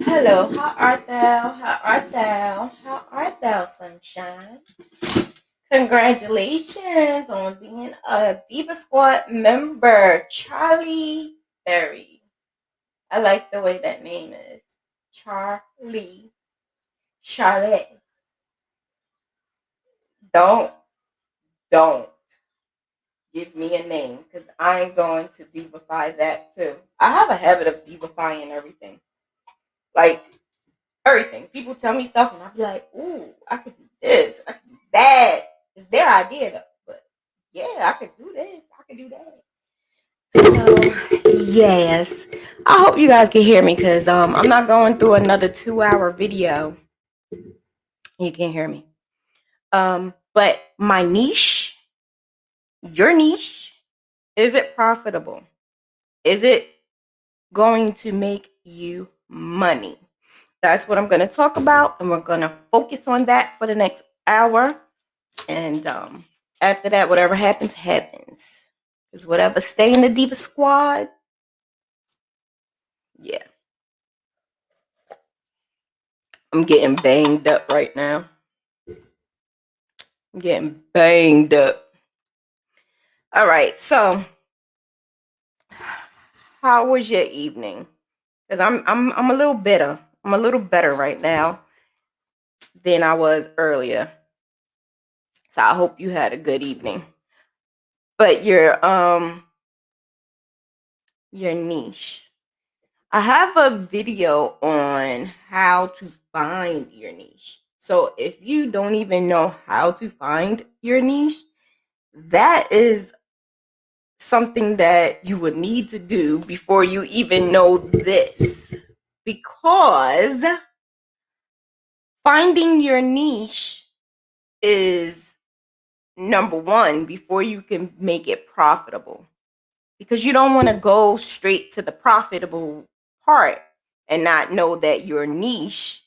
Hello, how art thou? How art thou? How art thou, sunshine? Congratulations on being a Diva Squad member, Charlie Berry. I like the way that name is. Charlie. Charlotte. Don't give me a name because I'm going to divify that too. I have a habit of divifying everything. Like everything. People tell me stuff and I'll be like, ooh, I could do this, I could do that. It's their idea though. But yeah, I could do this, I could do that. So yes. I hope you guys can hear me because I'm not going through another 2-hour video. You can hear me. But my niche, your niche, is it profitable? Is it going to make you money? That's what I'm going to talk about, and we're going to focus on that for the next hour. And after that, whatever happens, happens. Because whatever stay in the Diva Squad, yeah. I'm getting banged up right now. I'm getting banged up. All right, so how was your evening? Because I'm a little bitter. I'm a little better right now than I was earlier. So I hope you had a good evening. But your niche. I have a video on how to find your niche. So if you don't even know how to find your niche, that is something that you would need to do before you even know this. Because finding your niche is number one before you can make it profitable. Because you don't want to go straight to the profitable part and not know that your niche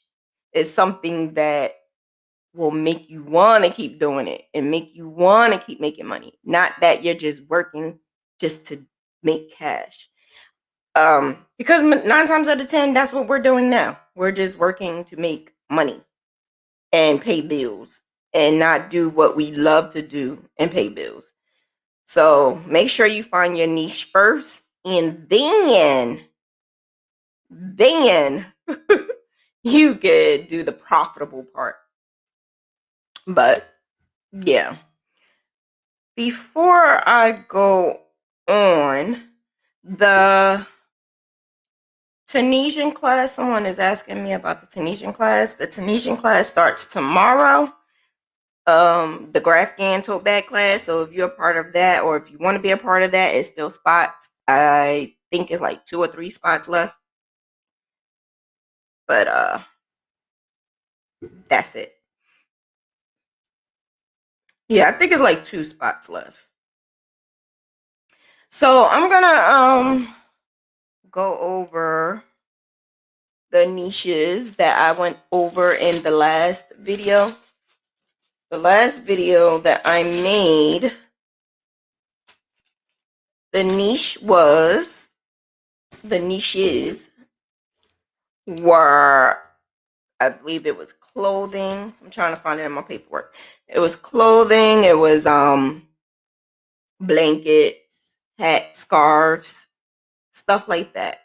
is something that will make you want to keep doing it and make you want to keep making money, not that you're just working just to make cash. Because 9 times out of 10, that's what we're doing now. We're just working to make money and pay bills and not do what we love to do and pay bills. So make sure you find your niche first, and then you could do the profitable part. But yeah, before I go on, the Tunisian class, someone is asking me about the Tunisian class. The Tunisian class starts tomorrow. The Grafgan tote bag class. So if you're a part of that, or if you want to be a part of that, it's still spots. I think it's like 2 or 3 spots left. But that's it. Yeah, I think it's like 2 spots left. So I'm gonna go over the niches that I went over in the last video. The last video that I made, the niches were, I believe it was clothing. I'm trying to find it in my paperwork. It was clothing, it was blankets, hats, scarves, stuff like that.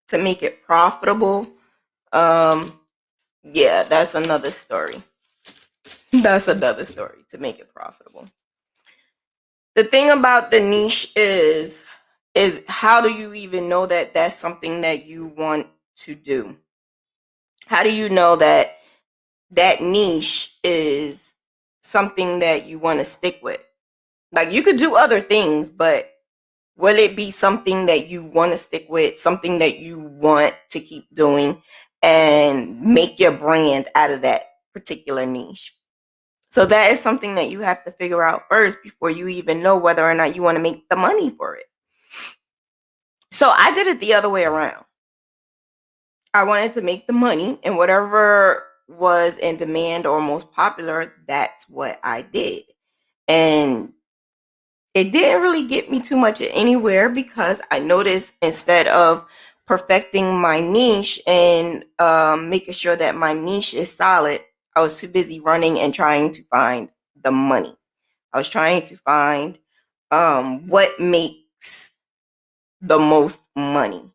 To make it profitable, yeah, that's another story. That's another story to make it profitable. The thing about the niche is how do you even know that that's something that you want to do? How do you know that that niche is something that you want to stick with? Like, you could do other things, but will it be something that you want to stick with, something that you want to keep doing and make your brand out of that particular niche? So that is something that you have to figure out first before you even know whether or not you want to make the money for it. So I did it the other way around. I wanted to make the money, and whatever was in demand or most popular, that's what I did. And it didn't really get me too much anywhere because I noticed instead of perfecting my niche and making sure that my niche is solid, I was too busy running and trying to find the money. I was trying to find what makes the most money.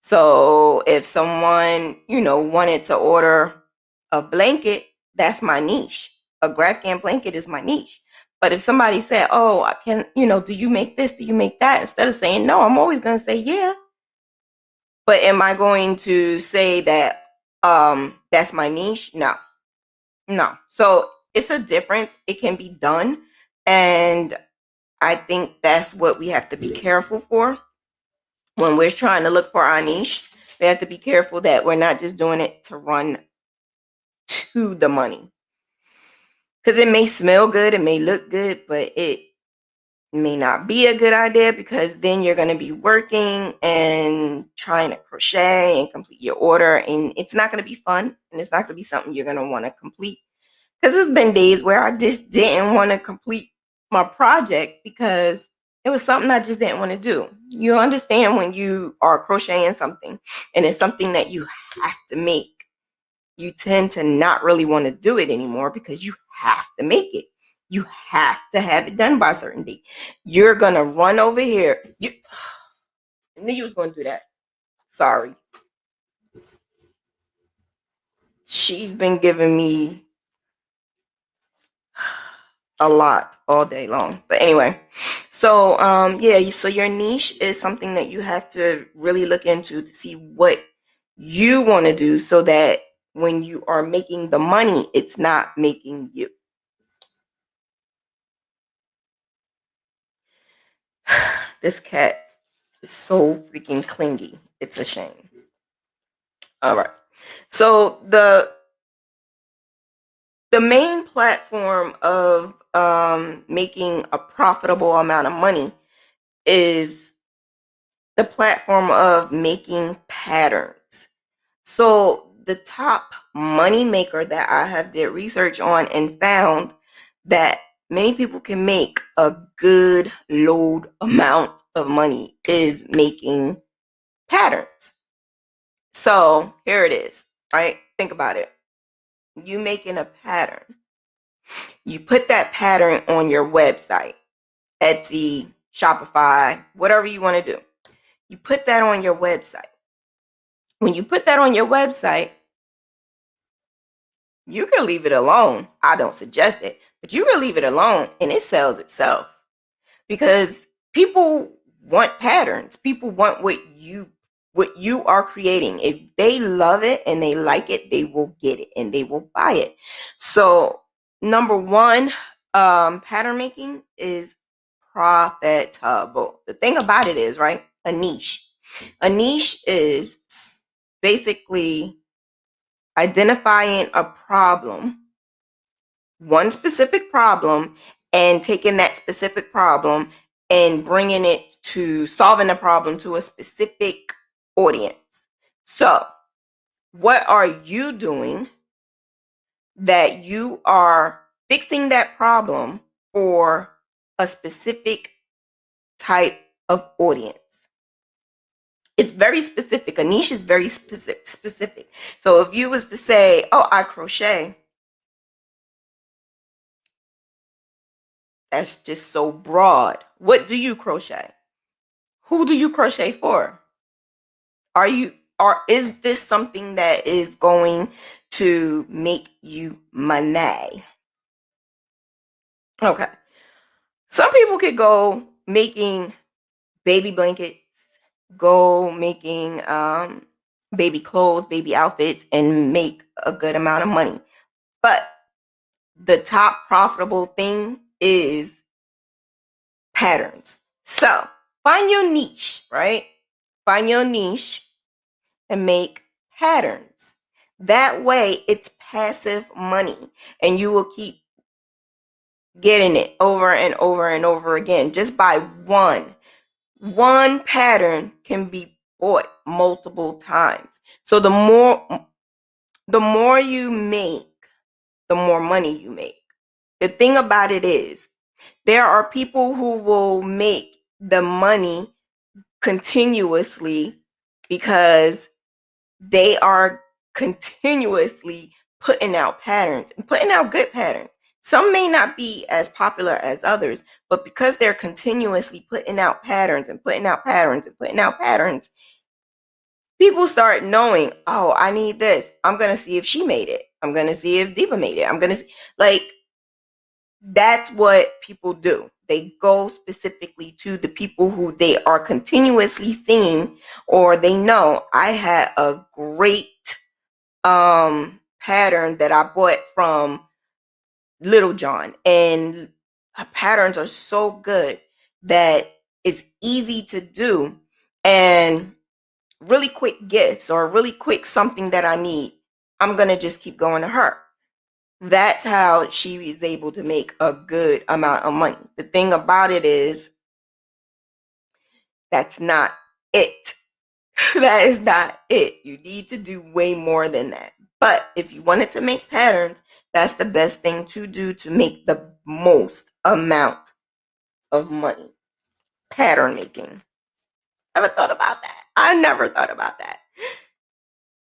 So if someone, wanted to order a blanket, that's my niche. A Grafghan blanket is my niche. But if somebody said, oh, I can, do you make this? Do you make that? Instead of saying no, I'm always going to say yeah. But am I going to say that that's my niche? No. No. So it's a difference. It can be done. And I think that's what we have to be careful for when we're trying to look for our niche. We have to be careful that we're not just doing it to run to the money. Because it may smell good, it may look good, but it may not be a good idea, because then you're going to be working and trying to crochet and complete your order, and it's not going to be fun, and it's not going to be something you're going to want to complete. Because there's been days where I just didn't want to complete my project because it was something I just didn't want to do. You understand when you are crocheting something and it's something that you have to make, you tend to not really want to do it anymore because you have to make it. You have to have it done by a certain date. You're going to run over here. I knew you was going to do that. Sorry. She's been giving me a lot all day long. But anyway, so yeah, so your niche is something that you have to really look into to see what you want to do, so that when you are making the money, it's not making you. This cat is so freaking clingy. It's a shame. All right. So the main platform of making a profitable amount of money is the platform of making patterns. So the top money maker that I have did research on and found that many people can make a good load amount of money is making patterns. So here it is, right? Think about it. You making a pattern. You put that pattern on your website, Etsy, Shopify, whatever you want to do. You put that on your website. When you put that on your website, you can leave it alone. I don't suggest it, but you can leave it alone and it sells itself, because people want patterns. People want what you are creating. If they love it and they like it, they will get it and they will buy it. So number one, pattern making is profitable. The thing about it is, right, a niche is basically identifying a problem, one specific problem, and taking that specific problem and bringing it to solving the problem to a specific audience. So what are you doing that you are fixing that problem for a specific type of audience? It's very specific. A niche is very specific. So if you was to say, oh, I crochet, that's just so broad. What do you crochet? Who do you crochet for? Is this something that is going to make you money? Okay. Some people could go making baby blankets, go making baby clothes, baby outfits, and make a good amount of money. But the top profitable thing is patterns. So find your niche, right? Find your niche and make patterns. That way it's passive money and you will keep getting it over and over and over again. Just by one pattern can be bought multiple times. So the more you make, the more money you make. The thing about it is, there are people who will make the money continuously because they are continuously putting out patterns and putting out good patterns. Some may not be as popular as others, but because they're continuously putting out patterns and putting out patterns and putting out patterns, people start knowing, oh, I need this. I'm going to see if she made it. I'm going to see if Diva made it. I'm going to see, like, that's what people do. They go specifically to the people who they are continuously seeing, or they know. I had a great pattern that I bought from Little John, and her patterns are so good that it's easy to do, and really quick gifts or really quick something that I need, I'm gonna just keep going to her. That's how she is able to make a good amount of money. The thing about it is, that's not it. That is not it. You need to do way more than that. But if you wanted to make patterns, that's the best thing to do to make the most amount of money. Pattern making. Ever thought about that? I never thought about that.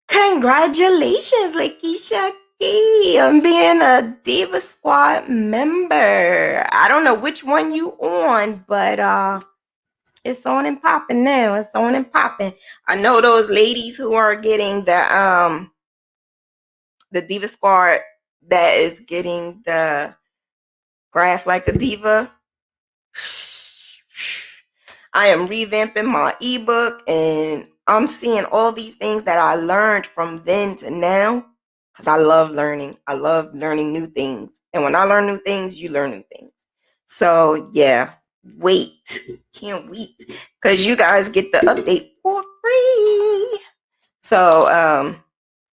Congratulations, Lakeisha Key, on being a Diva Squad member. I don't know which one you on, but it's on and popping now. It's on and popping. I know those ladies who are getting the Diva Squad that is getting the graph like a diva. I am revamping my ebook, and I'm seeing all these things that I learned from then to now, because I love learning. I love learning new things. And when I learn new things, you learn new things. So yeah, wait. Can't wait. Because you guys get the update for free. So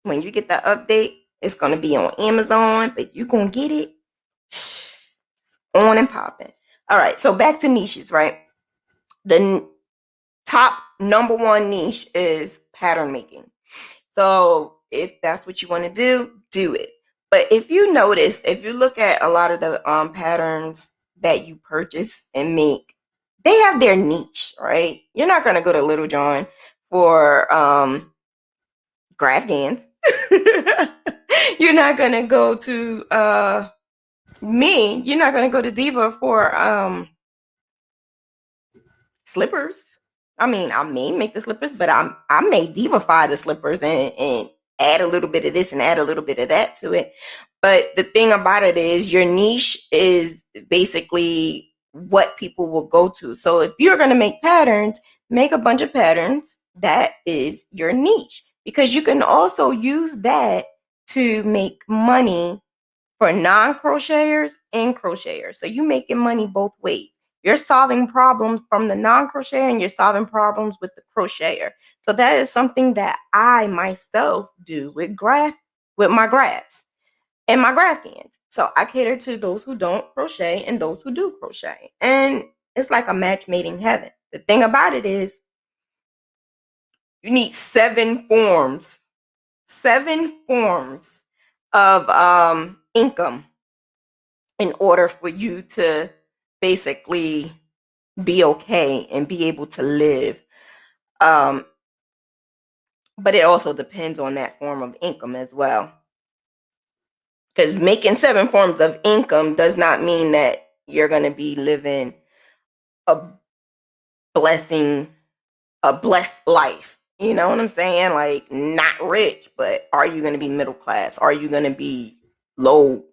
when you get that update, it's going to be on Amazon, but you're going to get it on and popping. All right, so back to niches, right? The top number one niche is pattern making. So if that's what you want to do it. But if you notice, if you look at a lot of the patterns that you purchase and make, they have their niche, right? You're not going to go to Little John for graph gans. You're not going to go to me. You're not going to go to Diva for slippers. I mean, I may make the slippers, but I may divify the slippers and add a little bit of this and add a little bit of that to it. But the thing about it is, your niche is basically what people will go to. So if you're going to make patterns, make a bunch of patterns. That is your niche, because you can also use that to make money for non-crocheters and crocheters. So you're making money both ways. You're solving problems from the non-crocheter, and you're solving problems with the crocheter. So that is something that I myself do with my graphs and my graph gans. So I cater to those who don't crochet and those who do crochet. And it's like a match made in heaven. The thing about it is, you need 7 forms of income in order for you to basically be okay and be able to live. But it also depends on that form of income as well. Because making 7 forms of income does not mean that you're going to be living a blessed life. You know what I'm saying? Like, not rich, but are you going to be middle class? Are you going to be low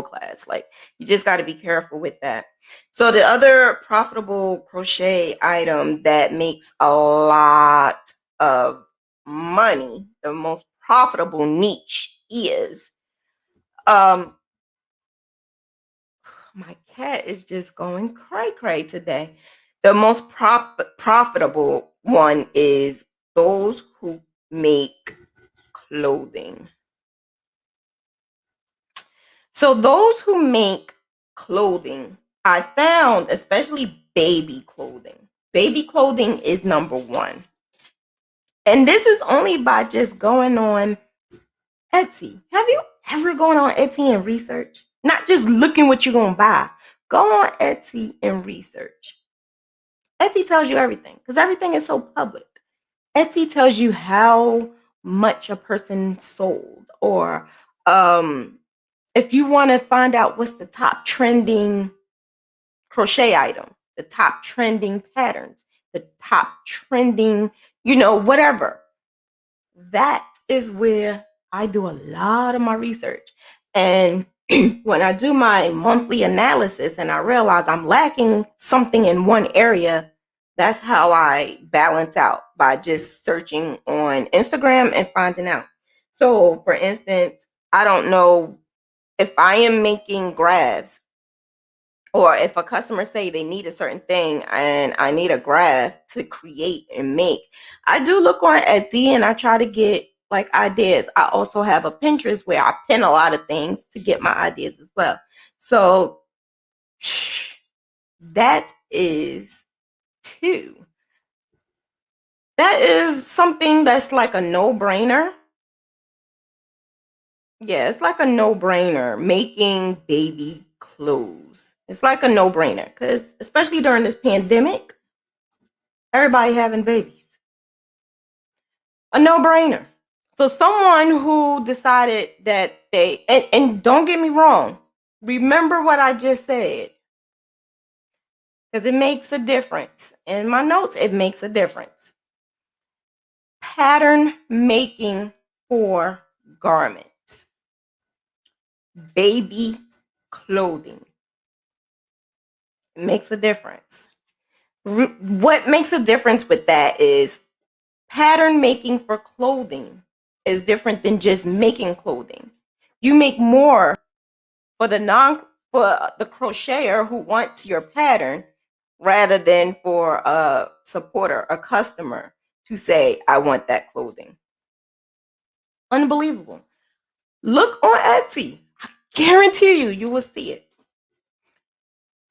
class? Like, you just got to be careful with that. So the other profitable crochet item that makes a lot of money, the most profitable niche is, my cat is just going cray today. The most profitable one is those who make clothing. So those who make clothing, I found, especially baby clothing. Baby clothing is number one. And this is only by just going on Etsy. Have you ever gone on Etsy and research? Not just looking what you're going to buy. Go on Etsy and research. Etsy tells you everything, because everything is so public. Etsy tells you how much a person sold, or if you want to find out what's the top trending crochet item, the top trending patterns, the top trending, whatever. That is where I do a lot of my research. And when I do my monthly analysis and I realize I'm lacking something in one area, that's how I balance out, by just searching on Instagram and finding out. So, for instance, I don't know if I am making grabs, or if a customer say they need a certain thing and I need a graph to create and make, I do look on Etsy and I try to get like ideas. I also have a Pinterest where I pin a lot of things to get my ideas as well. So that is two. That is something that's like a no-brainer. Yeah, it's like a no-brainer, making baby clothes. It's like a no-brainer because especially during this pandemic, everybody having babies. A no-brainer. So someone who decided that and don't get me wrong, remember what I just said, because it makes a difference. In my notes, it makes a difference. Pattern making for garments, baby clothing. It makes a difference. What makes a difference with that is pattern making for clothing is different than just making clothing. You make more for the crocheter who wants your pattern, rather than for a supporter, a customer, to say, I want that clothing. Unbelievable. Look on Etsy. I guarantee you will see it.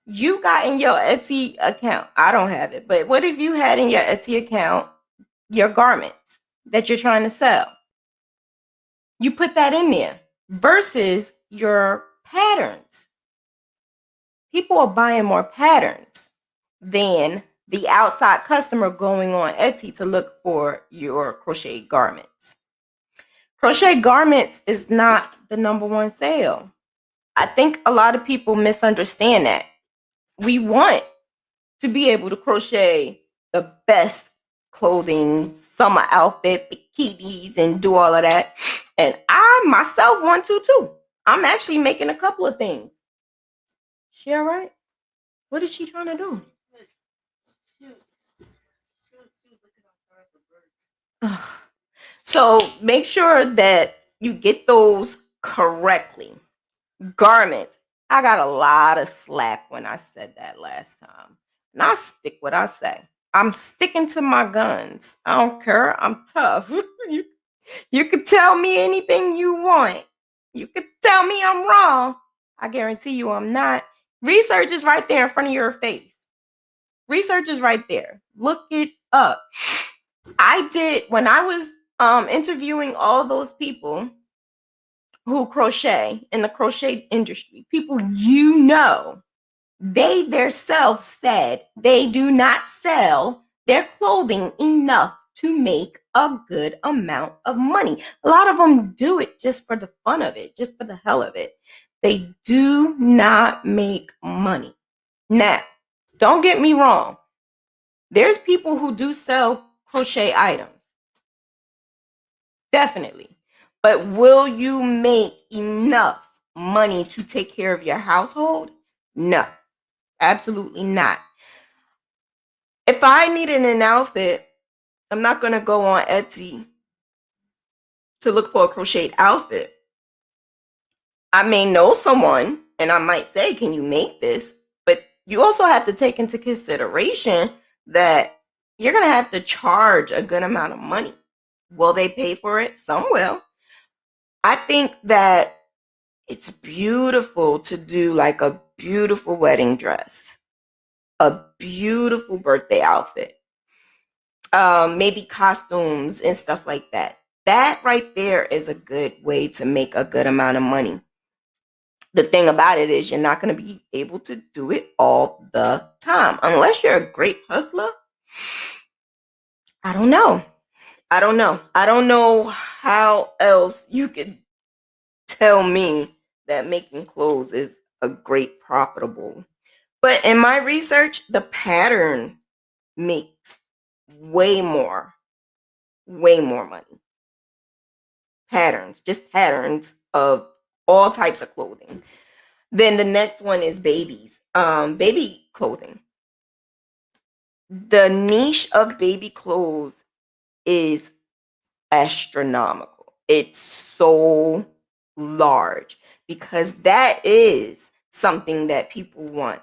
You got in your Etsy account. I don't have it, but what if you had in your Etsy account your garments that you're trying to sell? You put that in there versus your patterns. People are buying more patterns than the outside customer going on Etsy to look for your crochet garments. Crochet garments is not the number one sale. I think a lot of people misunderstand that. We want to be able to crochet the best clothing, summer outfit, bikinis, and do all of that. And I myself want to too. I'm actually making a couple of things. She all right? What is she trying to do? So make sure that you get those correctly. Garments. I got a lot of slack when I said that last time. And I stick what I say. I'm sticking to my guns. I don't care. I'm tough. You could tell me anything you want. You could tell me I'm wrong. I guarantee you I'm not. Research is right there in front of your face. Research is right there. Look it up. I did when I was interviewing all those people who crochet in the crochet industry, people they themselves said they do not sell their clothing enough to make a good amount of money. A lot of them do it just for the fun of it, just for the hell of it. They do not make money. Now, don't get me wrong. There's people who do sell crochet items. Definitely. But will you make enough money to take care of your household? No, absolutely not. If I needed an outfit, I'm not going to go on Etsy to look for a crocheted outfit. I may know someone and I might say, can you make this? But you also have to take into consideration that you're going to have to charge a good amount of money. Will they pay for it? Some will. I think that it's beautiful to do like a beautiful wedding dress, a beautiful birthday outfit, maybe costumes and stuff like that. That right there is a good way to make a good amount of money. The thing about it is you're not going to be able to do it all the time unless you're a great hustler. I don't know. I don't know. I don't know how else you could tell me that making clothes is a great profitable. But in my research, the pattern makes way more money. Patterns, just patterns of all types of clothing. Then the next one is baby clothing. The niche of baby clothes is astronomical. It's so large because that is something that people want.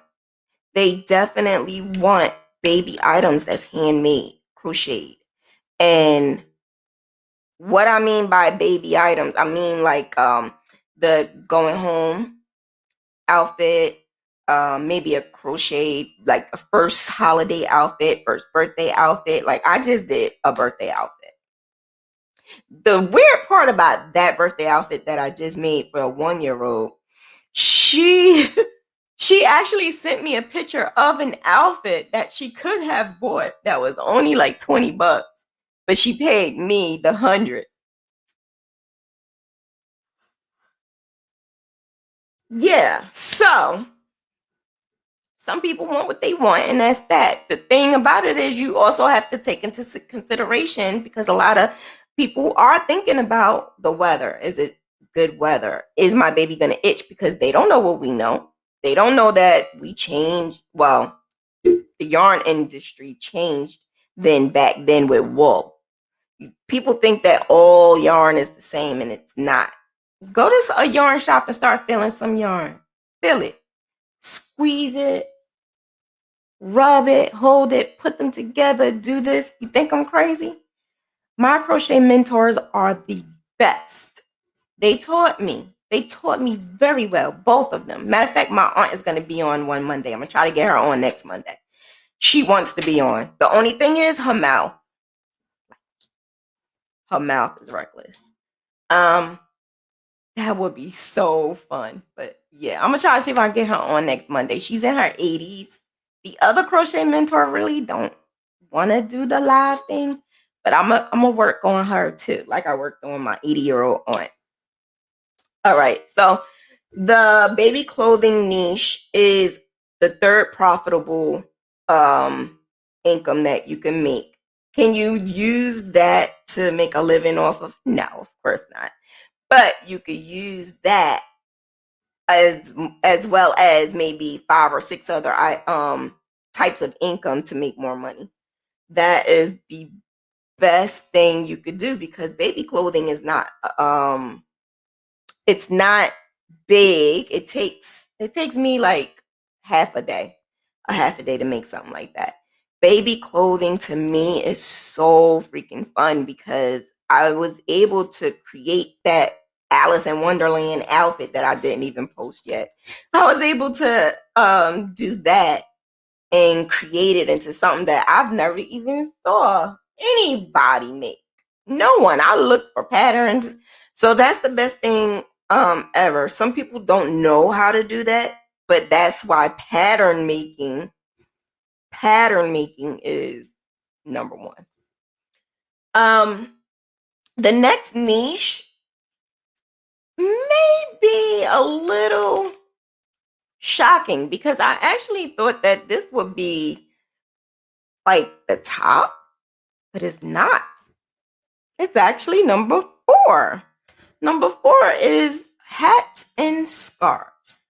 They definitely want baby items that's handmade, crocheted. And what I mean by baby items, I mean like the going home outfit, maybe a crochet, like a first holiday outfit, first birthday outfit. Like I just did a birthday outfit. The weird part about that birthday outfit that I just made for a 1-year-old, she she actually sent me a picture of an outfit that she could have bought that was only like $20, but she paid me the 100. Yeah, so some people want what they want, and that's that. The thing about it is you also have to take into consideration, because a lot of people are thinking about the weather. Is it good weather? Is my baby going to itch? Because they don't know what we know. They don't know that we changed. Well, the yarn industry changed back then with wool. People think that all yarn is the same, and it's not. Go to a yarn shop and start feeling some yarn. Feel it. Squeeze it, rub it, hold it, put them together, do this. You think I'm crazy? My crochet mentors are the best. They taught me. They taught me very well, both of them. Matter of fact, my aunt is going to be on one Monday. I'm going to try to get her on next Monday. She wants to be on. The only thing is her mouth. Her mouth is reckless. That would be so fun. But yeah, I'm going to try to see if I can get her on next Monday. She's in her 80s. The other crochet mentor really don't want to do the live thing, but I'm gonna work on her too, like I worked on my 80-year-old aunt. All right, so the baby clothing niche is the third profitable income that you can make. Can you use that to make a living off of? No, of course not. But you could use that as well as maybe 5 or 6 other types of income to make more money. That is the best thing you could do, because baby clothing is not it's not big. It takes me like a half a day to make something like that. Baby clothing to me is so freaking fun because I was able to create that Alice in Wonderland outfit that I didn't even post yet. I was able to do that and create it into something that I've never even saw anybody make. No one. I look for patterns. So that's the best thing ever. Some people don't know how to do that, but that's why pattern making is number one. The next niche may be a little shocking because I actually thought that this would be like the top, but it's not. It's actually number 4. Number 4 is hats and scarves.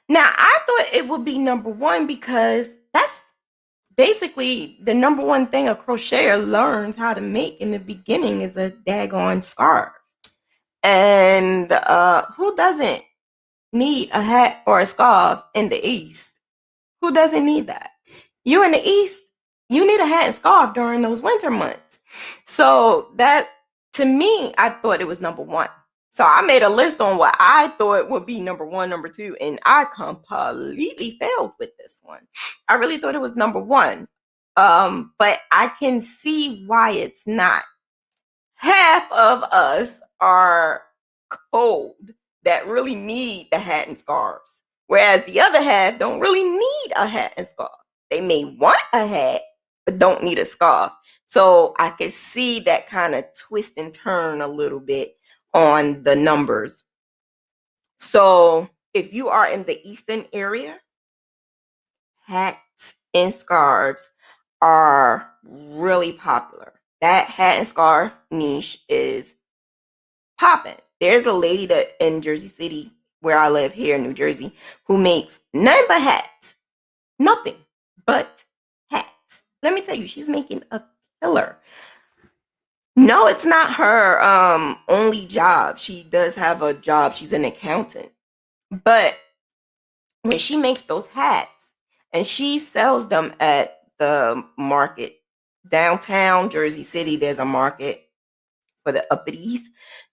Now, I thought it would be number 1 because that's basically the number 1 thing a crocheter learns how to make in the beginning is a daggone scarf. And who doesn't need a hat or a scarf in the East? Who doesn't need that? You in the East, you need a hat and scarf during those winter months. So that, to me, I thought it was number 1. So I made a list on what I thought would be number 1, number 2, and I completely failed with this one. I really thought it was number 1. But I can see why it's not. Half of us are cold that really need the hat and scarves, whereas the other half don't really need a hat and scarf. They may want a hat, but but don't need a scarf. So I could see that kind of twist and turn a little bit on the numbers. So if you are in the Eastern area, hats and scarves are really popular. That hat and scarf niche is popping. There's a lady that in Jersey City, where I live here in New Jersey, who makes nothing but hats. Nothing but hats. Let me tell you, she's making a killer. No, it's not her only job. She does have a job. She's an accountant. But when she makes those hats and she sells them at the market downtown Jersey City, there's a market for the uppities.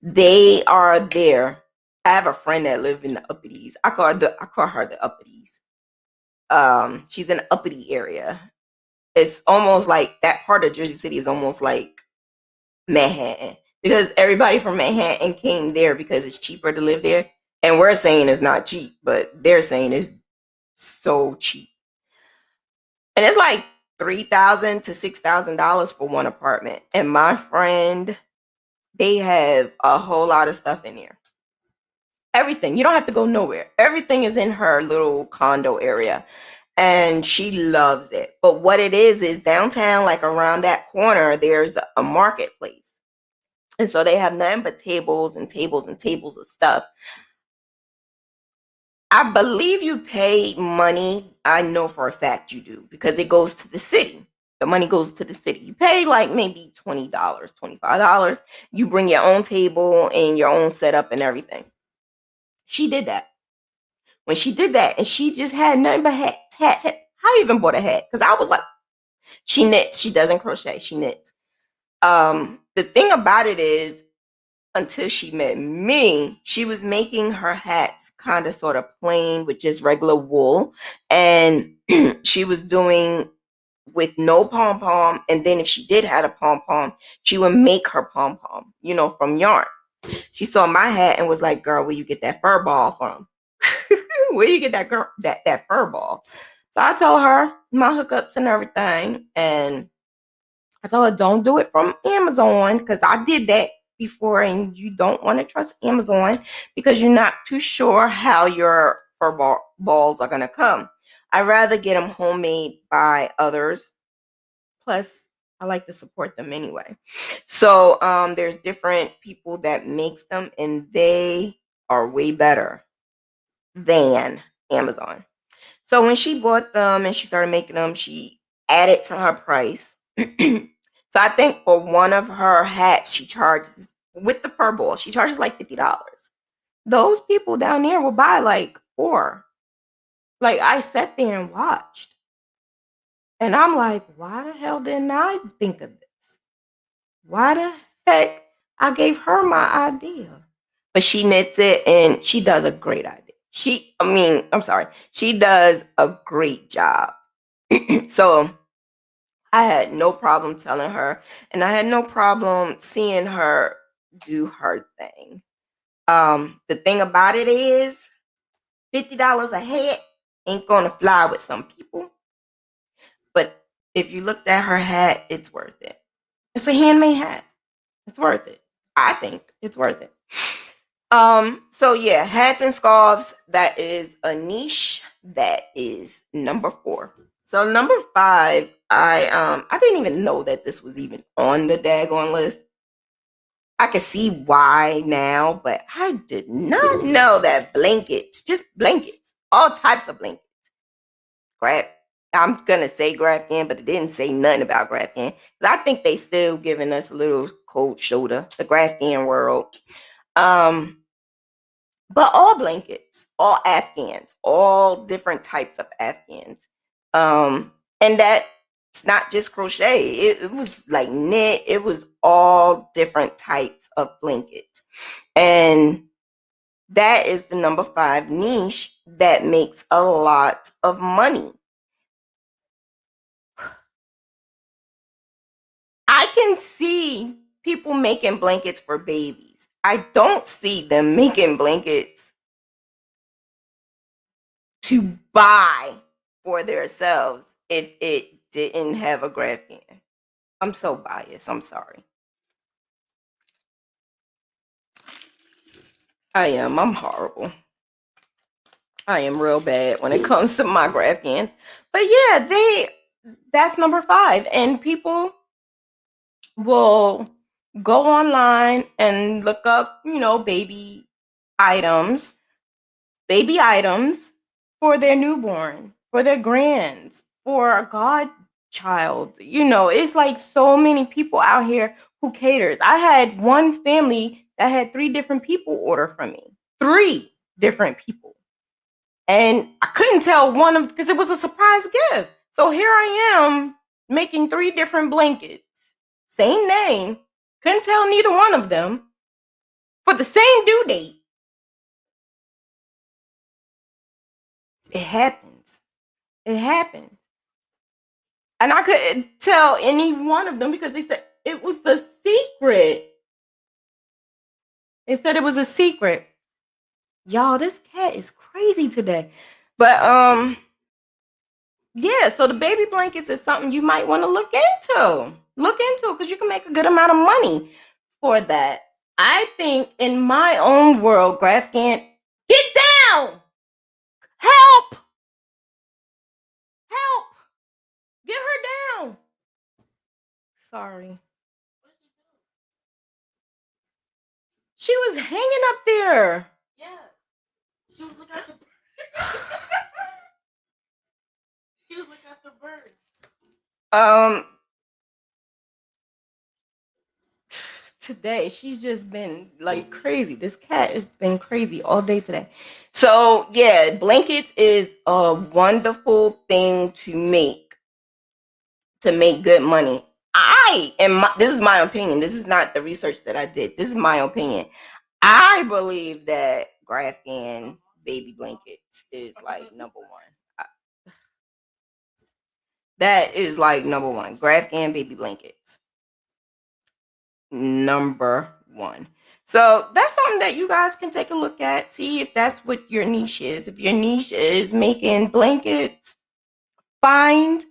They are there. I have a friend that lives in the uppities. I call her the uppities. She's in the uppity area. It's almost like that part of Jersey City is almost like Manhattan, because everybody from Manhattan came there because it's cheaper to live there. And we're saying it's not cheap, but they're saying it's so cheap. And it's like $3,000 to $6,000 for one apartment. And my friend, they have a whole lot of stuff in there. Everything. You don't have to go nowhere. Everything is in her little condo area. And she loves it. But what it is downtown, like around that corner, there's a marketplace. And so they have nothing but tables and tables and tables of stuff. I believe you pay money. I know for a fact you do, because it goes to the city. The money goes to the city. You pay like maybe $20, $25. You bring your own table and your own setup and everything. She did that. When she did that, and she just had nothing but hats. I even bought a hat because I was like, she knits. She doesn't crochet. She knits. The thing about it is, until she met me, she was making her hats kind of sort of plain with just regular wool. And she was doing with no pom-pom. And then if she did have a pom-pom, she would make her pom-pom, from yarn. She saw my hat and was like, girl, where you get that fur ball from? Where you get that fur ball? So I told her my hookups and everything. And I told her, don't do it from Amazon, because I did that before, and you don't want to trust Amazon because you're not too sure how your fur balls are going to come. I'd rather get them homemade by others. Plus, I like to support them anyway. So there's different people that makes them, and they are way better than Amazon. So when she bought them and she started making them, she added to her price. So I think for one of her hats, she charges, with the fur ball, she charges like $50. Those people down there will buy like 4. Like, I sat there and watched. And I'm like, why the hell didn't I think of this? Why the heck I gave her my idea? But she knits it and she does a great idea. She does a great job. So I had no problem telling her, and I had no problem seeing her do her thing. The thing about it is, $50 a hat ain't gonna fly with some people. But if you looked at her hat, it's worth it. It's a handmade hat. It's worth it. I think it's worth it. So yeah, hats and scarves, that is a niche. That is number 4. So number 5, I didn't even know that this was even on the daggone list. I can see why now, but I did not know that blankets, just blankets, all types of blankets. I'm gonna say Grafton, but it didn't say nothing about Grafton. I think they still giving us a little cold shoulder, the Grafton world. But all blankets, all Afghans, all different types of Afghans. And that's not just crochet. It was like knit. It was all different types of blankets. And that is the number 5 niche that makes a lot of money. I can see people making blankets for babies. I don't see them making blankets to buy for themselves if it didn't have a Grafton. I'm so biased. I'm sorry. I am. I'm horrible. I am real bad when it comes to my Graftans. But yeah, that's number 5. And people will go online and look up, items, baby items for their newborn, for their grands, for a godchild. It's like so many people out here who caters. I had one family that had 3 different people order from me. 3 different people. And I couldn't tell one of because it was a surprise gift. So here I am making 3 different blankets. Same name. Couldn't tell neither one of them for the same due date. It happens. It happens. And I couldn't tell any one of them because they said it was a secret. They said it was a secret. Y'all, this cat is crazy today. But yeah, so the baby blankets is something you might want to look into. Because you can make a good amount of money for that. I think in my own world, Graf can't get down. Help! Help! Get her down. Sorry. She was hanging up there. Yeah. She was looking at the She was looking at the birds. Today she's just been like crazy. This cat has been crazy all day today. So yeah, blankets is a wonderful thing to make good money. This is my opinion. This is not the research that I did. This is my opinion. I believe that Grafton baby blankets is like number 1. That is like number 1. Grafton baby blankets. Number 1. So that's something that you guys can take a look at. See if that's what your niche is. If your niche is making blankets, find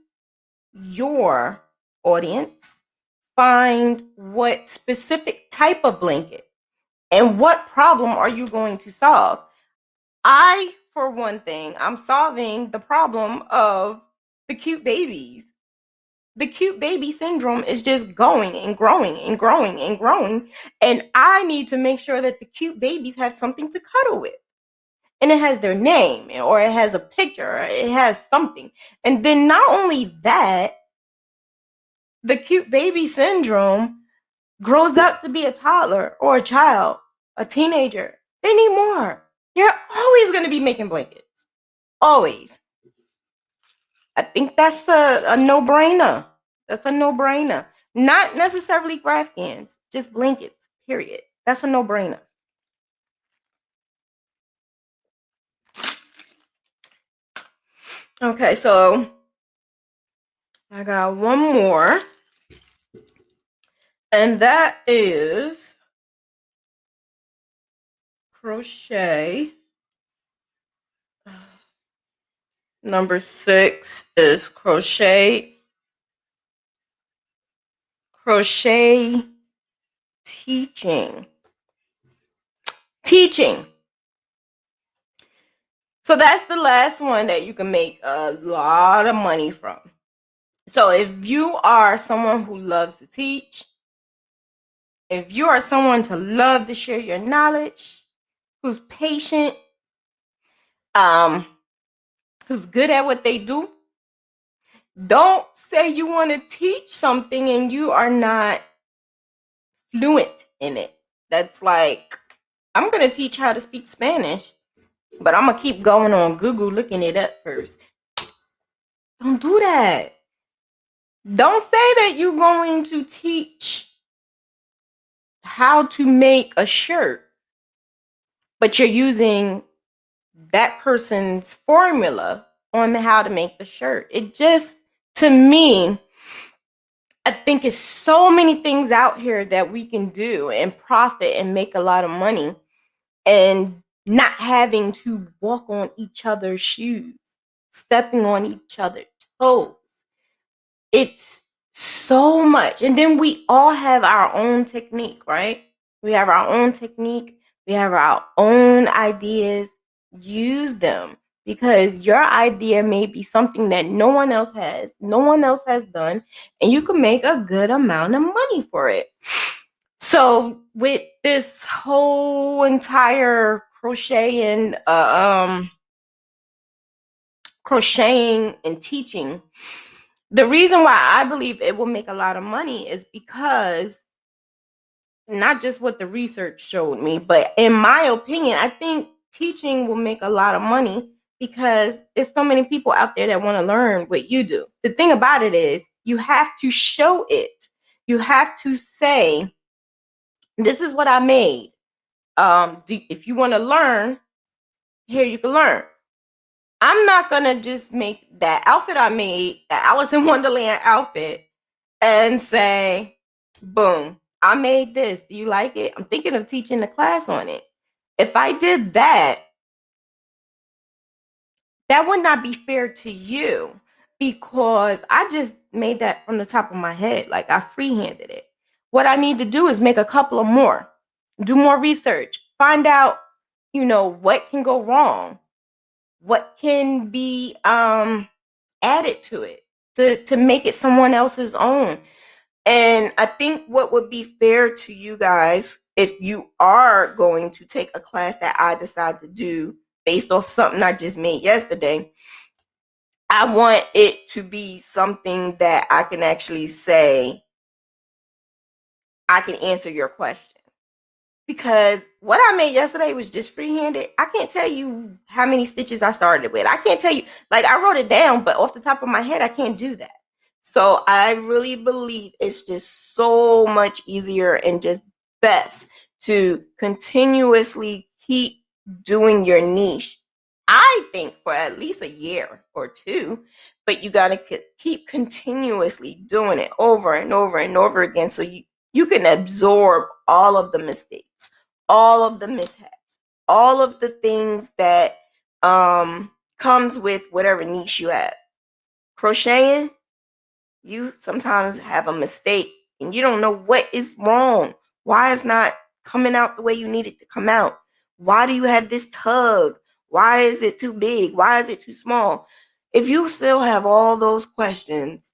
your audience. Find what specific type of blanket and what problem are you going to solve. For one thing, I'm solving the problem of the cute babies. The cute baby syndrome is just going and growing and growing and growing. And I need to make sure that the cute babies have something to cuddle with. And it has their name or it has a picture or it has something. And then not only that, the cute baby syndrome grows up to be a toddler or a child, a teenager. They need more. You're always going to be making blankets. Always. I think that's a no-brainer. That's a no-brainer. Not necessarily Graftans, just blankets, period. That's a no-brainer. Okay, so I got one more. And that is crochet. Number 6 is crochet teaching. So that's the last one that you can make a lot of money from. So if you are someone who loves to teach, if you are someone to love to share your knowledge, who's patient, who's good at what they do, don't say you want to teach something and you are not fluent in it. That's like, I'm going to teach how to speak Spanish, but I'm going to keep going on Google looking it up first. Don't do that. Don't say that you're going to teach how to make a shirt, but you're using that person's formula on how to make the shirt. It just, to me, I think it's so many things out here that we can do and profit and make a lot of money and not having to walk on each other's shoes, stepping on each other's toes. it's so much. And then we all have our own technique, right? We have our own technique. We have our own ideas. Use them, because your idea may be something that no one else has, no one else has done, and you can make a good amount of money for it. So with this whole entire crocheting and teaching, the reason why I believe it will make a lot of money is because not just what the research showed me, but in my opinion, I think teaching will make a lot of money because there's so many people out there that want to learn what you do. The thing about it is you have to show it. You have to say, this is what I made. If you want to learn, here you can learn. I'm not gonna just make that outfit I made, that Alice in Wonderland outfit, and say, boom, I made this. Do you like it? I'm thinking of teaching the class on it. If I did that, that would not be fair to you, because I just made that from the top of my head. Like, I freehanded it. What I need to do is make a couple of more, do more research, find out, what can go wrong, what can be added to it to make it someone else's own. And I think what would be fair to you guys, if you are going to take a class that I decide to do based off something I just made yesterday, I want it to be something that I can actually say, I can answer your question. Because what I made yesterday was just freehanded. I can't tell you how many stitches I started with. I can't tell you, like, I wrote it down, but off the top of my head, I can't do that. So I really believe it's just so much easier and just best to continuously keep doing your niche. I think for at least a year or two, but you got to keep continuously doing it over and over and over again, so you can absorb all of the mistakes, all of the mishaps, all of the things that comes with whatever niche you have. Crocheting, you sometimes have a mistake and you don't know what is wrong. Why it's not coming out the way you need it to come out? Why do you have this tug? Why is it too big? Why is it too small? If you still have all those questions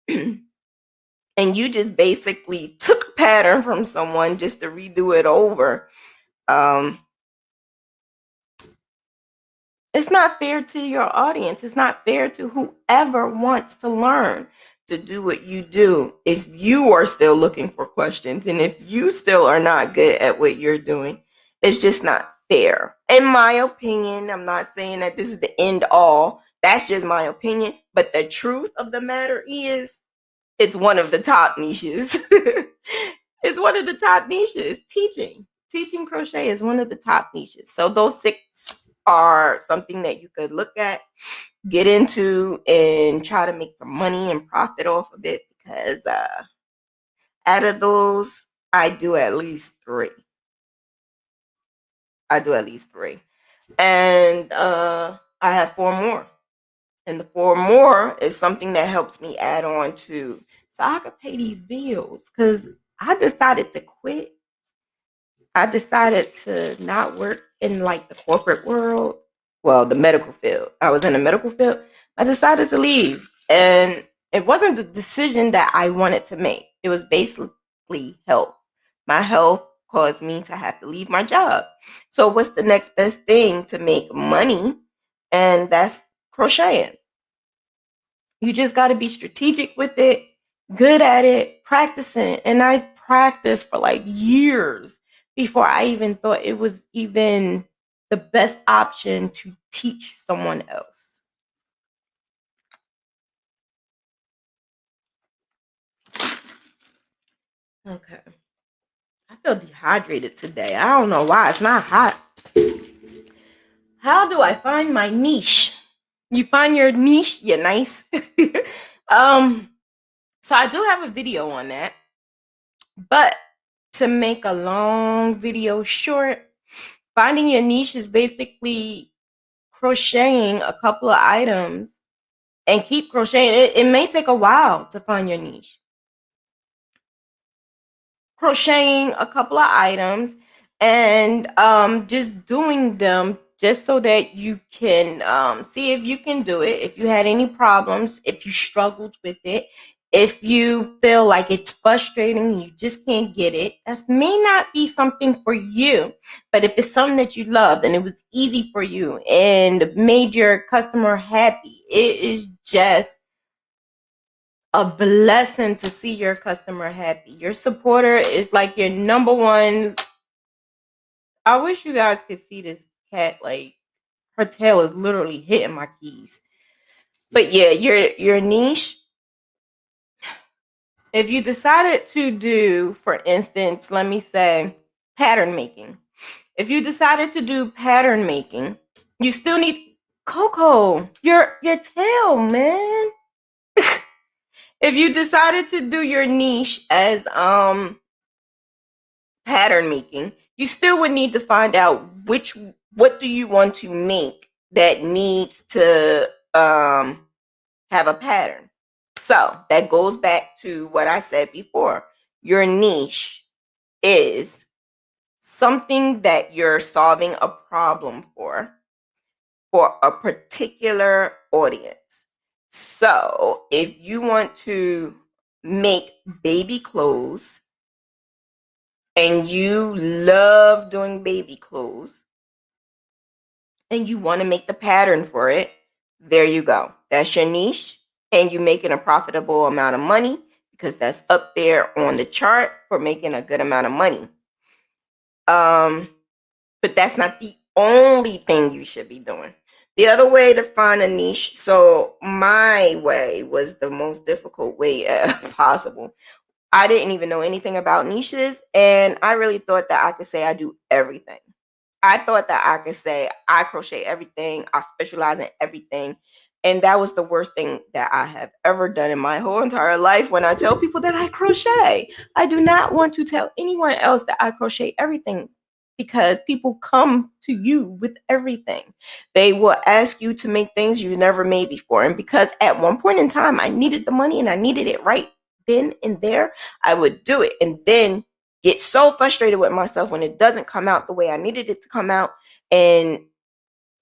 and you just basically took a pattern from someone just to redo it over, it's not fair to your audience. It's not fair to whoever wants to learn to do what you do. If you are still looking for questions and if you still are not good at what you're doing, it's just not fair. In my opinion, I'm not saying that this is the end all. That's just my opinion. But the truth of the matter is, it's one of the top niches. It's one of the top niches. Teaching crochet is one of the top niches. So those 6 are something that you could look at, get into, and try to make some money and profit off of it, because out of those, I do at least 3. And I have 4 more. And the 4 more is something that helps me add on to, so I could pay these bills, because I decided to quit. I decided to not work in like the corporate world. Well, the medical field. I was in the medical field. I decided to leave. And it wasn't the decision that I wanted to make. It was basically health. My health caused me to have to leave my job. So what's the next best thing to make money? And that's crocheting. You just got to be strategic with it, good at it, practicing it. And I practiced for like years before I even thought it was even the best option to teach someone else. Okay. I feel dehydrated today. I don't know why. It's not hot. How do I find my niche? You find your niche, you're nice. So I do have a video on that. But to make a long video short, finding your niche is basically crocheting a couple of items and keep crocheting. It may take a while to find your niche. Crocheting a couple of items and just doing them just so that you can see if you can do it, if you had any problems, if you struggled with it, if you feel like it's frustrating and you just can't get it. That may not be something for you, but if it's something that you loved and it was easy for you and made your customer happy, it is just a blessing to see your customer happy. Your supporter is like your number one. I wish you guys could see this cat. Like, her tail is literally hitting my keys. But yeah, your niche. If you decided to do, for instance, let me say pattern making. If you decided to do pattern making, you still need Coco. Your tail, man. If you decided to do your niche as pattern making, you still would need to find out what do you want to make that needs to have a pattern. So that goes back to what I said before. Your niche is something that you're solving a problem for a particular audience. So if you want to make baby clothes and you love doing baby clothes and you want to make the pattern for it, there you go. That's your niche, and you making a profitable amount of money because that's up there on the chart for making a good amount of money. But that's not the only thing you should be doing. The other way to find a niche, so my way was the most difficult way possible. I didn't even know anything about niches, and I really thought that I could say I do everything. I thought that I could say I crochet everything, I specialize in everything. And that was the worst thing that I have ever done in my whole entire life when I tell people that I crochet. I do not want to tell anyone else that I crochet everything because people come to you with everything. They will ask you to make things you never made before. And because at one point in time I needed the money and I needed it right then and there, I would do it. And then get so frustrated with myself when it doesn't come out the way I needed it to come out. And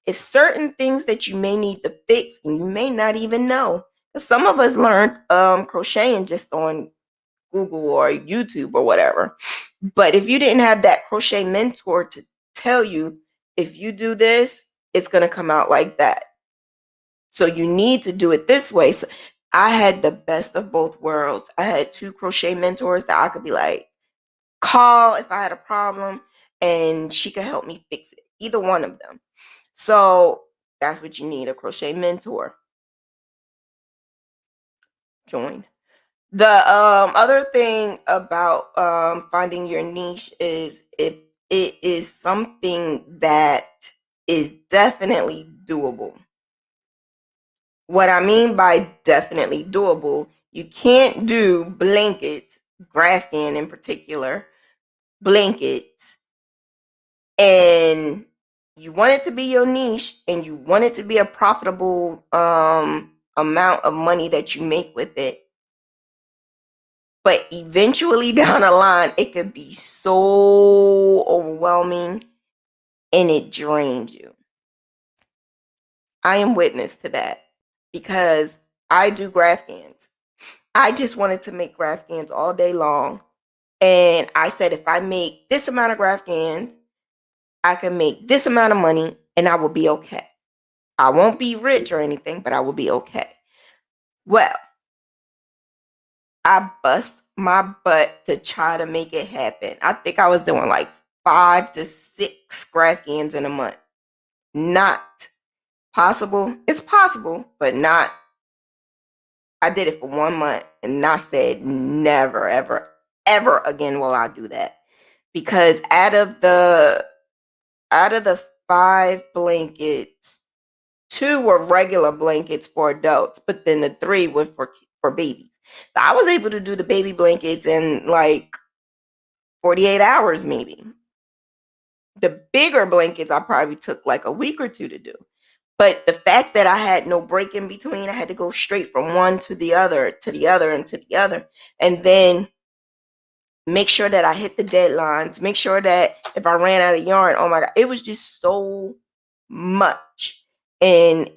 it's certain things that you may need to fix and you may not even know. Some of us learned crocheting just on Google or YouTube or whatever. But if you didn't have that crochet mentor to tell you, if you do this, it's going to come out like that. So you need to do it this way. So I had the best of both worlds. I had 2 crochet mentors that I could be like, call if I had a problem, and she could help me fix it. Either one of them. So that's what you need, a crochet mentor. Join. The other thing about finding your niche is if it is something that is definitely doable. What I mean by definitely doable, you can't do blankets, Grafton in particular, blankets, and you want it to be your niche and you want it to be a profitable amount of money that you make with it, but eventually down the line it could be so overwhelming and it drains you. I am witness to that because I do Graphans. I just wanted to make Graphans all day long, and I said if I make this amount of Graphans, I can make this amount of money and I will be okay. I won't be rich or anything, but I will be okay. Well, I bust my butt to try to make it happen. I think I was doing like 5 to 6 Graphans in a month. Not possible. It's possible, but not. I did it for 1 month and I said never, ever, ever again will I do that. Because out of the 5 blankets, 2 were regular blankets for adults, but then the 3 were for babies. So I was able to do the baby blankets in like 48 hours maybe. The bigger blankets I probably took like a week or 2 to do. But the fact that I had no break in between, I had to go straight from one to the other, to the other, and to the other. And then make sure that I hit the deadlines, make sure that if I ran out of yarn, oh my God, it was just so much. And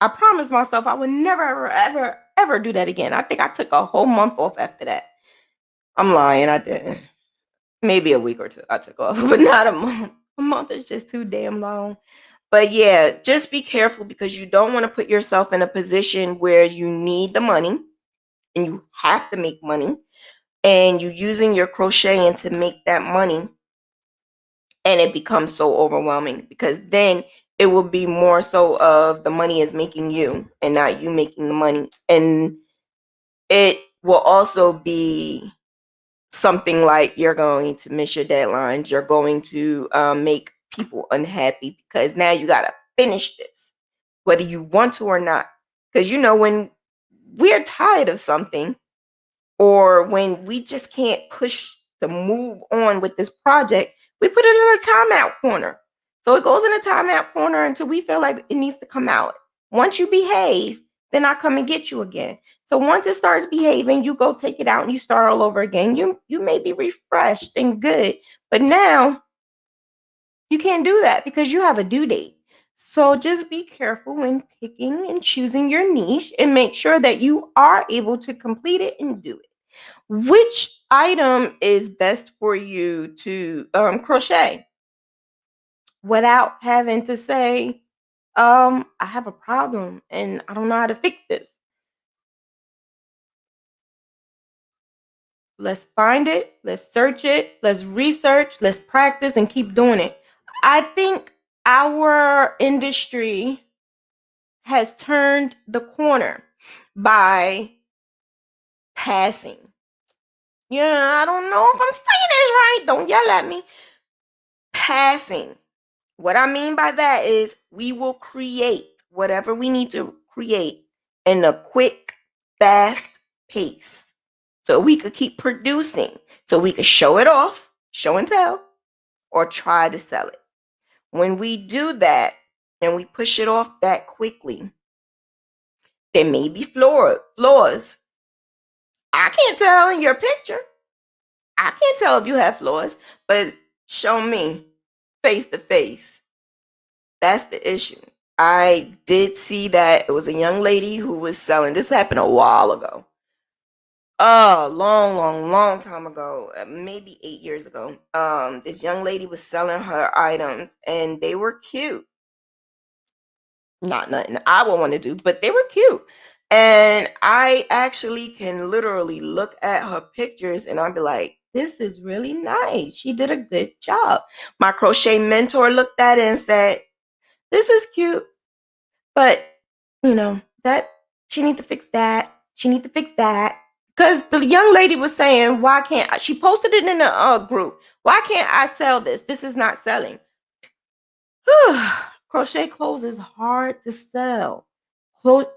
I promised myself I would never, ever, ever, ever do that again. I think I took a whole month off after that. I'm lying, I didn't. Maybe a week or two I took off, but not a month. A month is just too damn long. But yeah, just be careful because you don't want to put yourself in a position where you need the money and you have to make money and you're using your crocheting to make that money, and it becomes so overwhelming because then it will be more so of the money is making you and not you making the money. And it will also be something like you're going to miss your deadlines. You're going to make people unhappy because now you got to finish this, whether you want to or not. Because, when we're tired of something or when we just can't push to move on with this project, we put it in a timeout corner. So it goes in a timeout corner until we feel like it needs to come out. Once you behave, then I come and get you again. So once it starts behaving, you go take it out and you start all over again. You may be refreshed and good, but now you can't do that because you have a due date. So just be careful when picking and choosing your niche and make sure that you are able to complete it and do it. Which item is best for you to crochet without having to say, I have a problem and I don't know how to fix this? Let's find it, let's search it, let's research, let's practice and keep doing it. I think our industry has turned the corner by passing. Yeah, I don't know if I'm saying this right. Don't yell at me. Passing. What I mean by that is we will create whatever we need to create in a quick, fast pace. So we could keep producing. So we could show it off, show and tell, or try to sell it. When we do that and we push it off that quickly, there may be flaws. I can't tell in your picture. I can't tell if you have flaws, but show me face to face. That's the issue. I did see that it was a young lady who was selling. This happened a while ago. Long time ago, maybe 8 years ago. This young lady was selling her items and they were cute. Not nothing I would want to do, but they were cute. And I actually can literally look at her pictures and I'll be like, this is really nice. She did a good job. My crochet mentor looked at it and said, this is cute, but that she need to fix that. She need to fix that. Because the young lady was saying, why can't I? She posted it in a group. Why can't I sell this? This is not selling. Crochet clothes is hard to sell.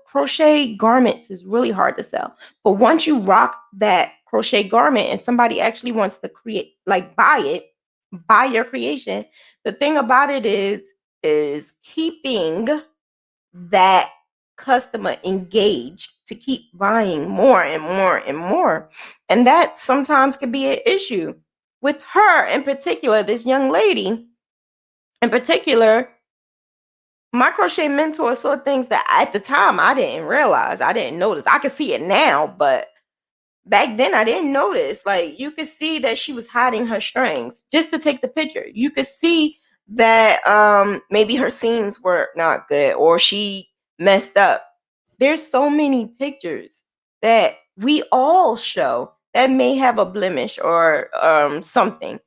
Crochet garments is really hard to sell. But once you rock that crochet garment and somebody actually wants to create, like buy your creation, the thing about it is keeping that customer engaged to keep buying more and more and more. And that sometimes can be an issue. With her in particular, this young lady in particular, my crochet mentor saw things that at the time I didn't realize. I didn't notice. I can see it now, but back then I didn't notice. Like, you could see that she was hiding her strings just to take the picture. You could see that maybe her seams were not good or she messed up. There's so many pictures that we all show that may have a blemish or something.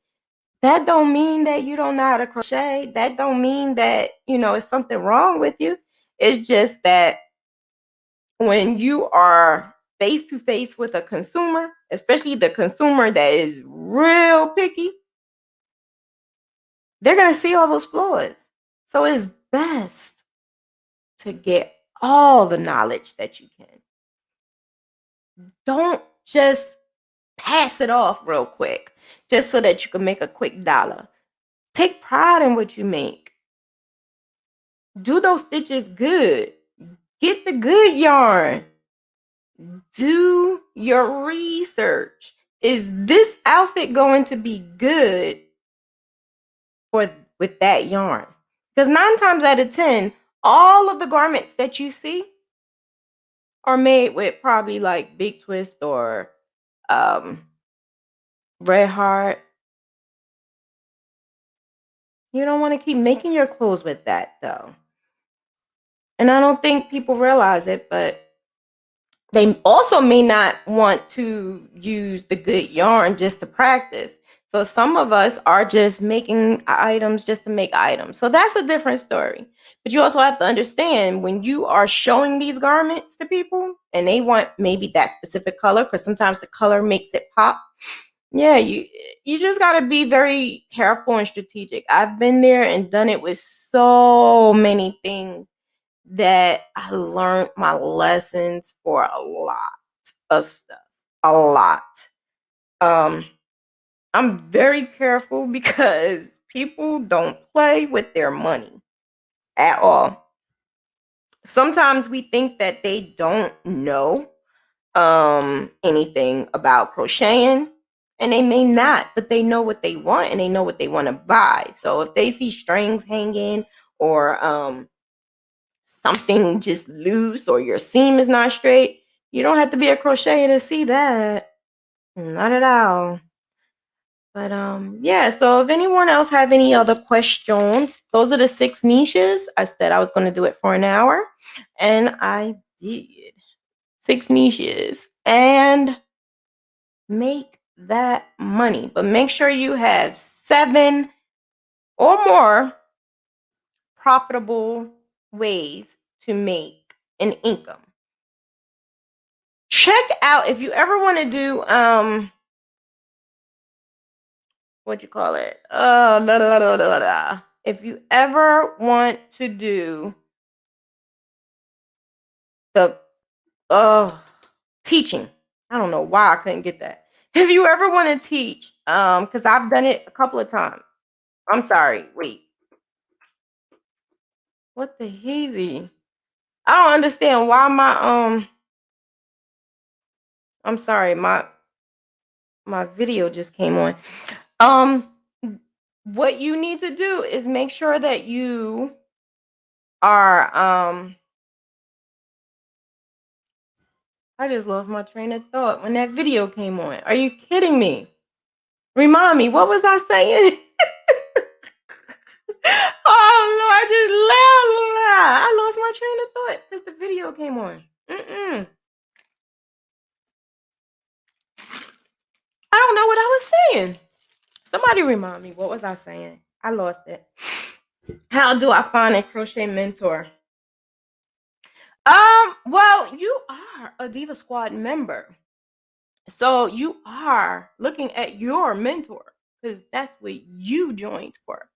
That don't mean that you don't know how to crochet. That don't mean that, it's something wrong with you. It's just that when you are face to face with a consumer, especially the consumer that is real picky, they're going to see all those flaws. So it's best to get all the knowledge that you can. Don't just pass it off real quick just so that you can make a quick dollar. Take pride in what you make. Do those stitches good. Get the good yarn. Do your research. Is this outfit going to be good with that yarn? Because 9 times out of 10, all of the garments that you see are made with probably like Big Twist or Red Heart. You don't want to keep making your clothes with that though. And I don't think people realize it, but they also may not want to use the good yarn just to practice. So some of us are just making items just to make items. So that's a different story. But you also have to understand when you are showing these garments to people and they want maybe that specific color, because sometimes the color makes it pop. Yeah, you just got to be very careful and strategic. I've been there and done it with so many things that I learned my lessons for a lot of stuff. A lot. Um, I'm very careful because people don't play with their money at all. Sometimes we think that they don't know anything about crocheting, and they may not, but they know what they want and they know what they want to buy. So if they see strings hanging or something just loose or your seam is not straight, you don't have to be a crocheter to see that. Not at all. But yeah, so if anyone else have any other questions, those are the 6 niches. I said I was going to do it for an hour, and I did. 6 niches and make that money. But make sure you have 7 or more profitable ways to make an income. Check out if you ever want to do what you call it? If you ever want to do the teaching. I don't know why I couldn't get that. If you ever want to teach, because I've done it a couple of times. I'm sorry, wait. What the heezy? I don't understand why my I'm sorry, my video just came on. Um what you need to do is make sure that you are I just lost my train of thought when that video came on. Are you kidding me? Remind me, what was I saying? Oh Lord, just laugh. I lost my train of thought because the video came on. I don't know what I was saying. Somebody remind me. What was I saying? I lost it. How do I find a crochet mentor? Well, you are a Diva Squad member. So you are looking at your mentor because that's what you joined for.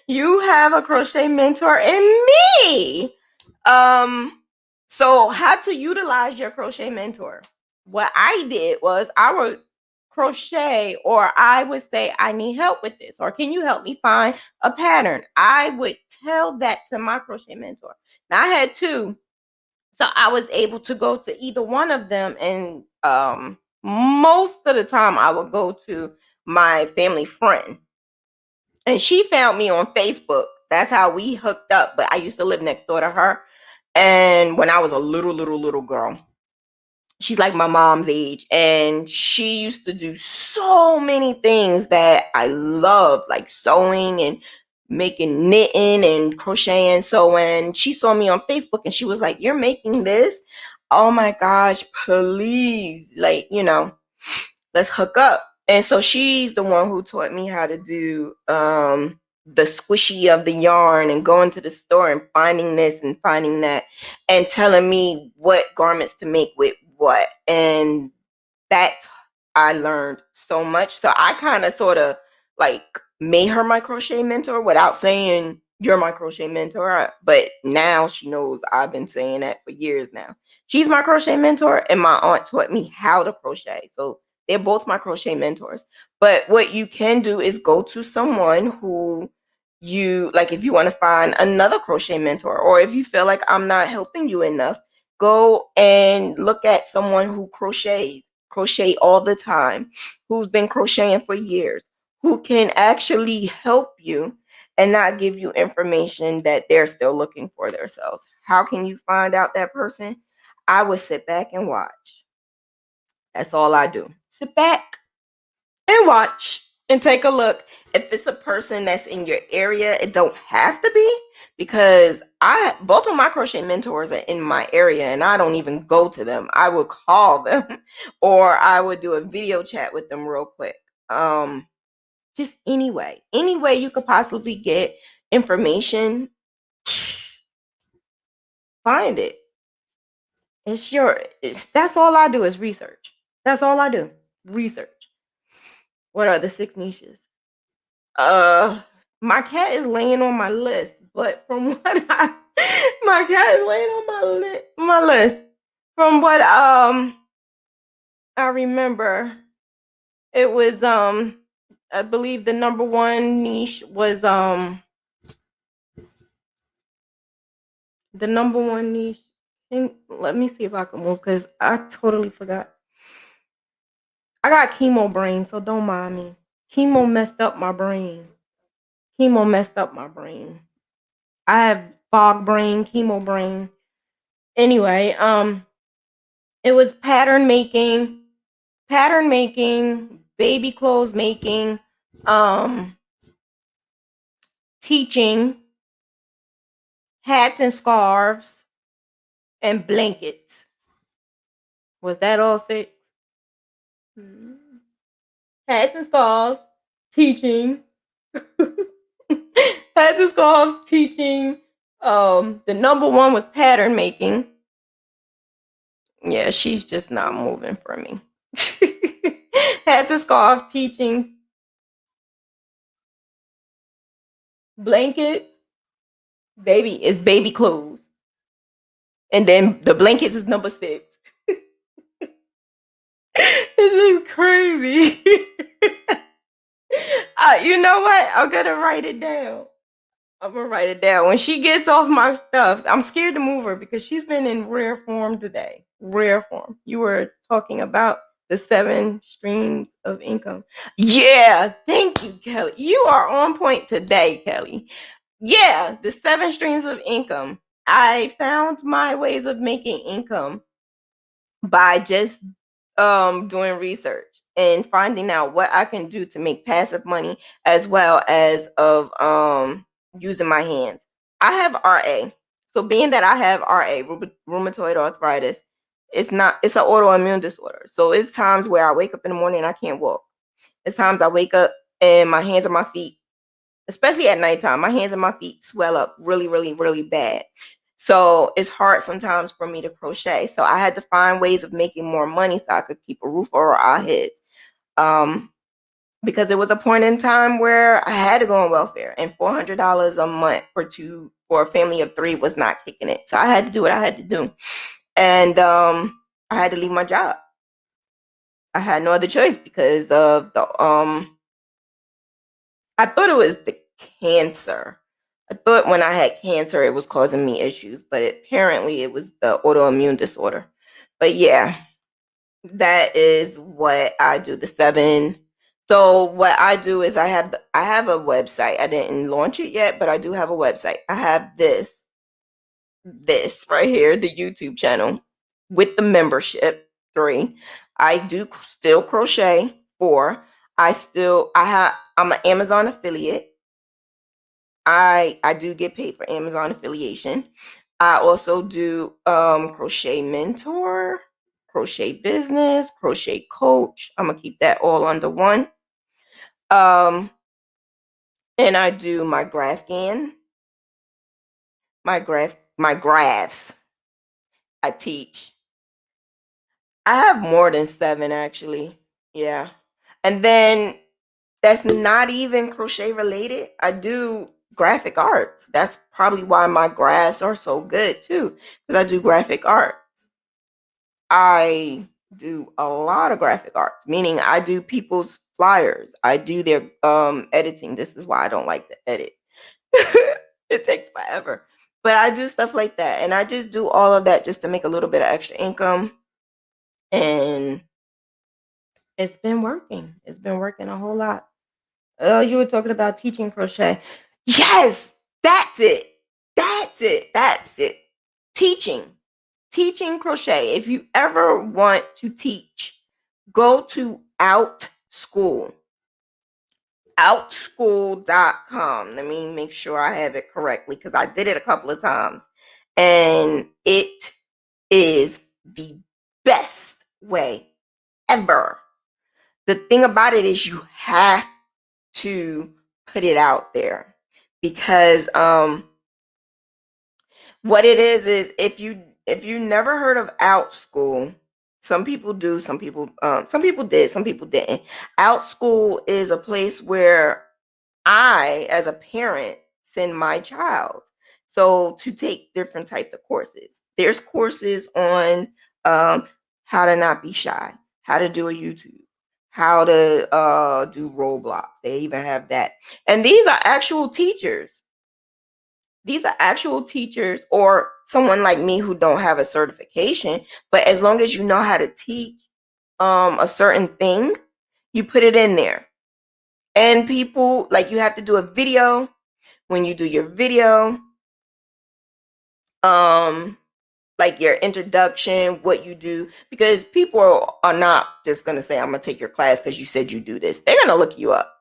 You have a crochet mentor in me. So how to utilize your crochet mentor? What I did was I would crochet, or I would say, I need help with this, or can you help me find a pattern? I would tell that to my crochet mentor. Now I had 2, so I was able to go to either one of them, and most of the time I would go to my family friend, and she found me on Facebook. That's how we hooked up. But I used to live next door to her, and when I was a little girl, she's like my mom's age, and she used to do so many things that I loved, like sewing and making knitting and crocheting. So when she saw me on Facebook and she was like, "You're making this? Oh my gosh, please, like, let's hook up." And so she's the one who taught me how to do the squishy of the yarn and going to the store and finding this and finding that and telling me what garments to make with what. And that I learned so much. So I kind of sort of like made her my crochet mentor without saying you're my crochet mentor. But now she knows I've been saying that for years now. She's my crochet mentor, and my aunt taught me how to crochet. So they're both my crochet mentors. But what you can do is go to someone who you like, if you want to find another crochet mentor, or if you feel like I'm not helping you enough, go and look at someone who crochet all the time, who's been crocheting for years, who can actually help you and not give you information that they're still looking for themselves. How can you find out that person? I would sit back and watch. That's all I do. Sit back and watch and take a look. If it's a person that's in your area, it don't have to be, because I both of my crochet mentors are in my area and I don't even go to them. I would call them or I would do a video chat with them real quick. Just any way you could possibly get information, find it. That's all I do is research. That's all I do. Research. What are the 6 niches? Uh, my cat is laying on my list, but from what my cat is laying on my list. From what I remember, it was I believe the number one niche was the number one niche. Let me see if I can move because I totally forgot. I got chemo brain, so don't mind me. Chemo messed up my brain. Chemo messed up my brain. I have fog brain, chemo brain. Anyway, it was pattern making, baby clothes making, teaching, hats and scarves, and blankets. Was that all 6? Mhm. Hats and scarves, teaching. Hats and scarves, teaching. The number one was pattern making. Yeah, she's just not moving for me. Hats and scarves, teaching, blanket, baby is baby clothes. And then the blankets is number 6. It's just crazy. You know what? I'm gonna write it down. I'm gonna write it down. When she gets off my stuff, I'm scared to move her because she's been in rare form today. Rare form. You were talking about the 7 streams of income. Yeah, thank you, Kelly. You are on point today, Kelly. Yeah, the 7 streams of income. I found my ways of making income by just doing research and finding out what I can do to make passive money as well as of using my hands. I have RA. So being that I have RA, rheumatoid arthritis, it's an autoimmune disorder. So it's times where I wake up in the morning and I can't walk. It's times I wake up and my hands and my feet, especially at nighttime, my hands and my feet swell up really, really, really bad. So it's hard sometimes for me to crochet. So I had to find ways of making more money so I could keep a roof over our heads. Because it was a point in time where I had to go on welfare, and $400 a month for a family of 3 was not kicking it. So I had to do what I had to do, and I had to leave my job. I had no other choice because of the I thought it was the cancer. I thought when I had cancer, it was causing me issues, but apparently it was the autoimmune disorder. But yeah, that is what I do. The 7. So what I do is I have a website. I didn't launch it yet, but I do have a website. I have this right here, the YouTube channel with the membership 3. I do still crochet 4. I'm an Amazon affiliate. I do get paid for Amazon affiliation. I also do crochet mentor, crochet business, crochet coach. I'm gonna keep that all under one. And I do my GraphGAN, my graphs. I teach. I have more than 7 actually. Yeah. And then that's not even crochet related. I do graphic arts. That's probably why my graphs are so good too, because I do graphic arts. I do a lot of graphic arts, meaning I do people's flyers. I do their editing. This is why I don't like to edit. It takes forever. But I do stuff like that. And I just do all of that just to make a little bit of extra income. And it's been working. It's been working a whole lot. Oh, you were talking about teaching crochet. Yes, that's it. That's it. That's it. Teaching. Teaching crochet. If you ever want to teach, go to OutSchool. Outschool.com. Let me make sure I have it correctly because I did it a couple of times. And it is the best way ever. The thing about it is you have to put it out there because what it is if you never heard of OutSchool, some people do, some people did, some people didn't. OutSchool is a place where I, as a parent, send my child to take different types of courses. There's courses on how to not be shy, how to do a YouTube, how to do Roblox. They even have that. And these are actual teachers. These are actual teachers or someone like me who don't have a certification, but as long as you know how to teach a certain thing, you put it in there. And people, like, you have to do a video. When you do your video, like your introduction, what you do, because people are not just going to say, I'm going to take your class because you said you do this. They're going to look you up.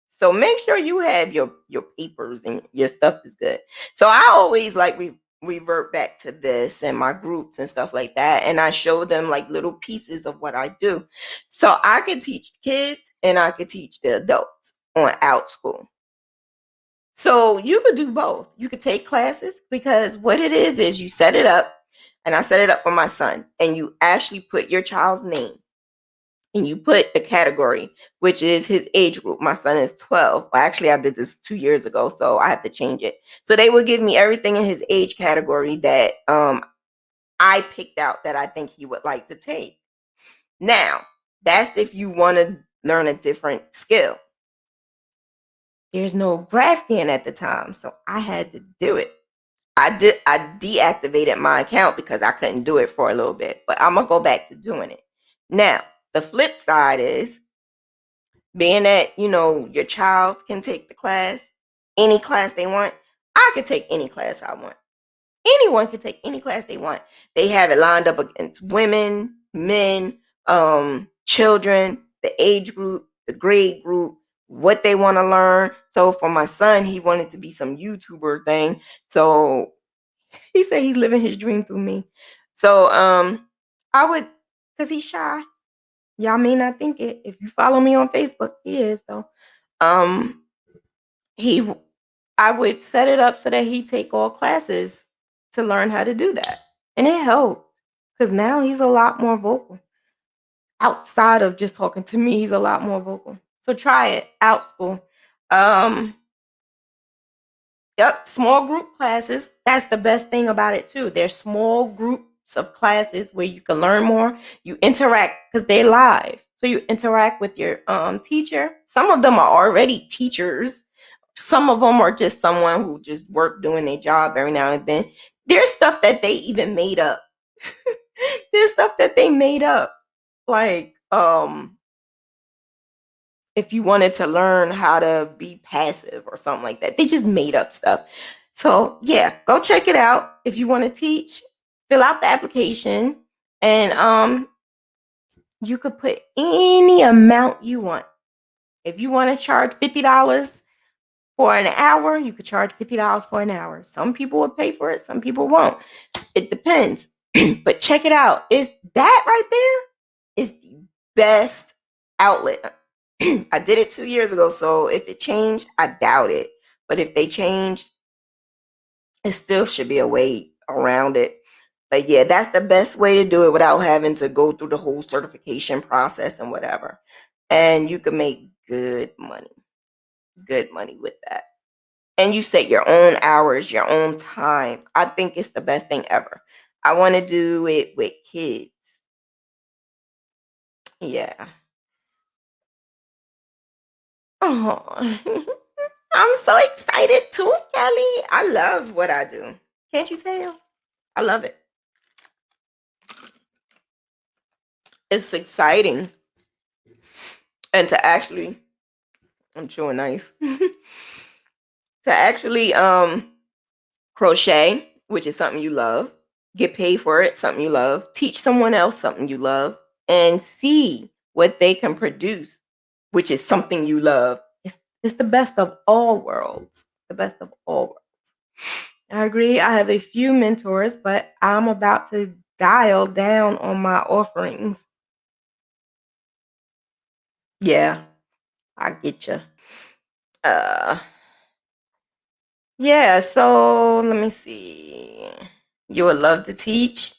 So make sure you have your papers and your stuff is good. So I always like revert back to this and my groups and stuff like that. And I show them like little pieces of what I do. So I could teach kids and I could teach the adults on OutSchool. So you could do both. You could take classes because what it is you set it up, and I set it up for my son, and you actually put your child's name and you put the category, which is his age group. My son is 12. Well, actually, I did this 2 years ago, so I have to change it. So they would give me everything in his age category that I picked out that I think he would like to take. Now, that's if you want to learn a different skill. There's no GraphCan at the time, so I had to do it. I deactivated my account because I couldn't do it for a little bit, but I'm gonna go back to doing it. Now, the flip side is being that, your child can take the class, any class they want. I could take any class I want. Anyone can take any class they want. They have it lined up against women, men, children, the age group, the grade group, what they want to learn. So for my son, he wanted to be some YouTuber thing. So he said he's living his dream through me. So I would, because he's shy. Y'all may not think it. If you follow me on Facebook, he is though. He I would set it up so that he take all classes to learn how to do that. And it helped because now he's a lot more vocal. Outside of just talking to me, he's a lot more vocal. So try it. OutSchool. Yep, small group classes. That's the best thing about it too. There's small groups of classes where you can learn more. You interact because they're live. So you interact with your teacher. Some of them are already teachers. Some of them are just someone who just work doing their job every now and then. There's stuff that they even made up. There's stuff that they made up. Like if you wanted to learn how to be passive or something like that. They just made up stuff. So yeah, go check it out. If you want to teach, fill out the application and you could put any amount you want. If you want to charge $50 for an hour, you could charge $50 for an hour. Some people will pay for it, some people won't. It depends. But check it out. Is that right there is the best outlet. I did it 2 years ago, so if it changed, I doubt it. But if they changed, it still should be a way around it. But yeah, that's the best way to do it without having to go through the whole certification process and whatever. And you can make good money with that. And you set your own hours, your own time. I think it's the best thing ever. I want to do it with kids. Yeah. Oh, I'm so excited too, Kelly. I love what I do. Can't you tell? I love it. It's exciting. And to actually, I'm chewing nice. To actually crochet, which is something you love, get paid for it, something you love, teach someone else something you love, and see what they can produce, which is something you love. It's the best of all worlds. The best of all worlds. I agree. I have a few mentors, but I'm about to dial down on my offerings. Yeah, I get you. Yeah, so let me see. You would love to teach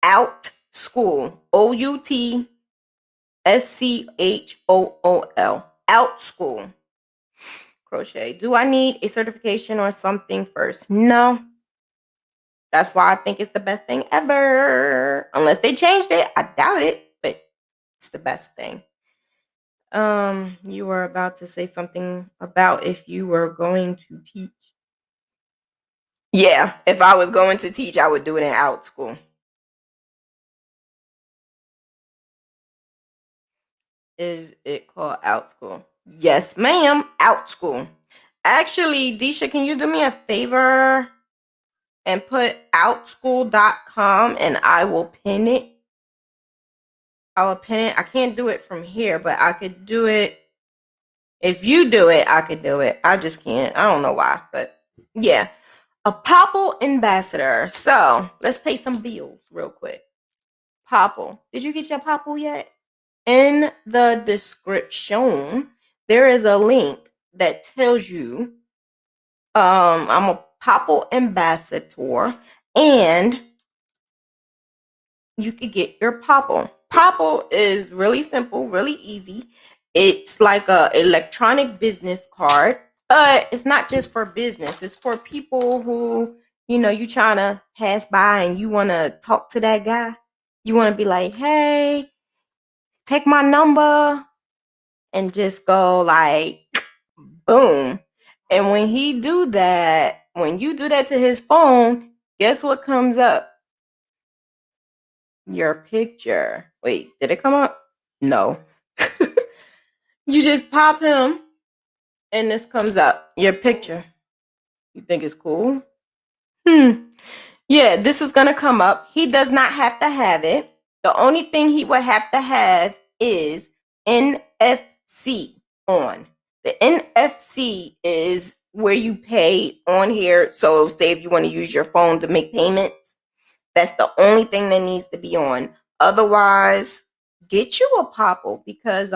out school. OUTSCHOOL. Out school. Crochet. Do I need a certification or something first? No. That's why I think it's the best thing ever. Unless they changed it. I doubt it, but it's the best thing. You were about to say something about if you were going to teach. Yeah, if I was going to teach, I would do it in out school. Is it called out school? Yes, ma'am. Out school. Actually, Disha, can you do me a favor and put outschool.com and I will pin it? I will pin it. I can't do it from here, but I could do it. If you do it, I could do it. I just can't. I don't know why, but yeah. A Popl ambassador. So let's pay some bills real quick. Popl. Did you get your Popl yet? In the description, there is a link that tells you I'm a Popl ambassador and you could get your Popl. Popl is really simple, really easy. It's like a electronic business card, but it's not just for business. It's for people who, you trying to pass by and you want to talk to that guy. You want to be like, hey, take my number and just go like, boom. And when you do that to his phone, guess what comes up? Your picture. Wait, did it come up? No. You just pop him and this comes up. Your picture. You think it's cool? Yeah, this is going to come up. He does not have to have it. The only thing he would have to have is NFC on. The NFC is where you pay on here. So say if you want to use your phone to make payments, that's the only thing that needs to be on. Otherwise, get you a Popl because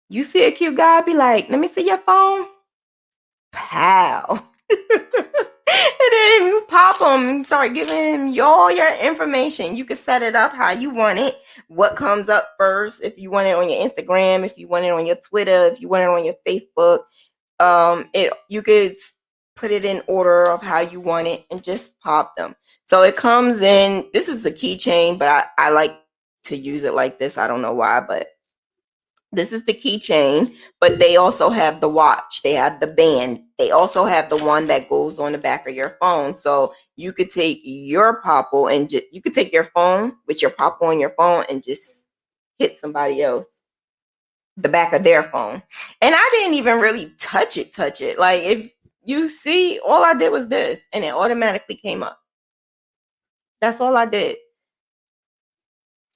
you see a cute guy, be like, let me see your phone. Pow. And then you pop them, start giving him all your information. You can set it up how you want it. What comes up first, if you want it on your Instagram, if you want it on your Twitter, if you want it on your Facebook, you could put it in order of how you want it and just pop them. So it comes in, this is the keychain, but I like to use it like this. I don't know why, but this is the keychain, but they also have the watch. They have the band. They also have the one that goes on the back of your phone. So you could take your Popl and you could take your phone with your Popl on your phone and just hit somebody else, the back of their phone. And I didn't even really touch it. Like if you see, all I did was this and it automatically came up. That's all I did.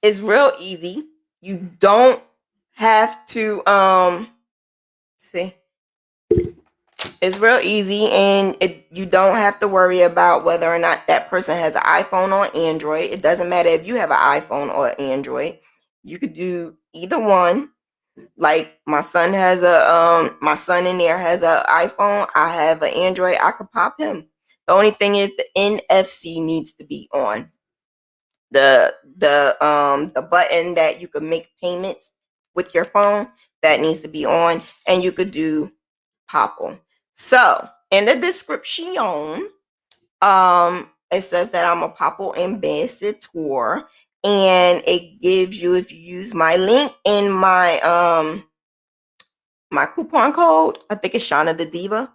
It's real easy. You don't have to see. It's real easy and you don't have to worry about whether or not that person has an iPhone or Android. It doesn't matter if you have an iPhone or Android. You could do either one. Like my son in there has an iPhone. I have an Android. I could pop him. The only thing is the NFC needs to be on. The button that you can make payments with your phone, that needs to be on, and you could do Popl. So in the description, it says that I'm a Popl ambassador, and it gives you, if you use my link in my my coupon code, I think it's Shauna the Diva.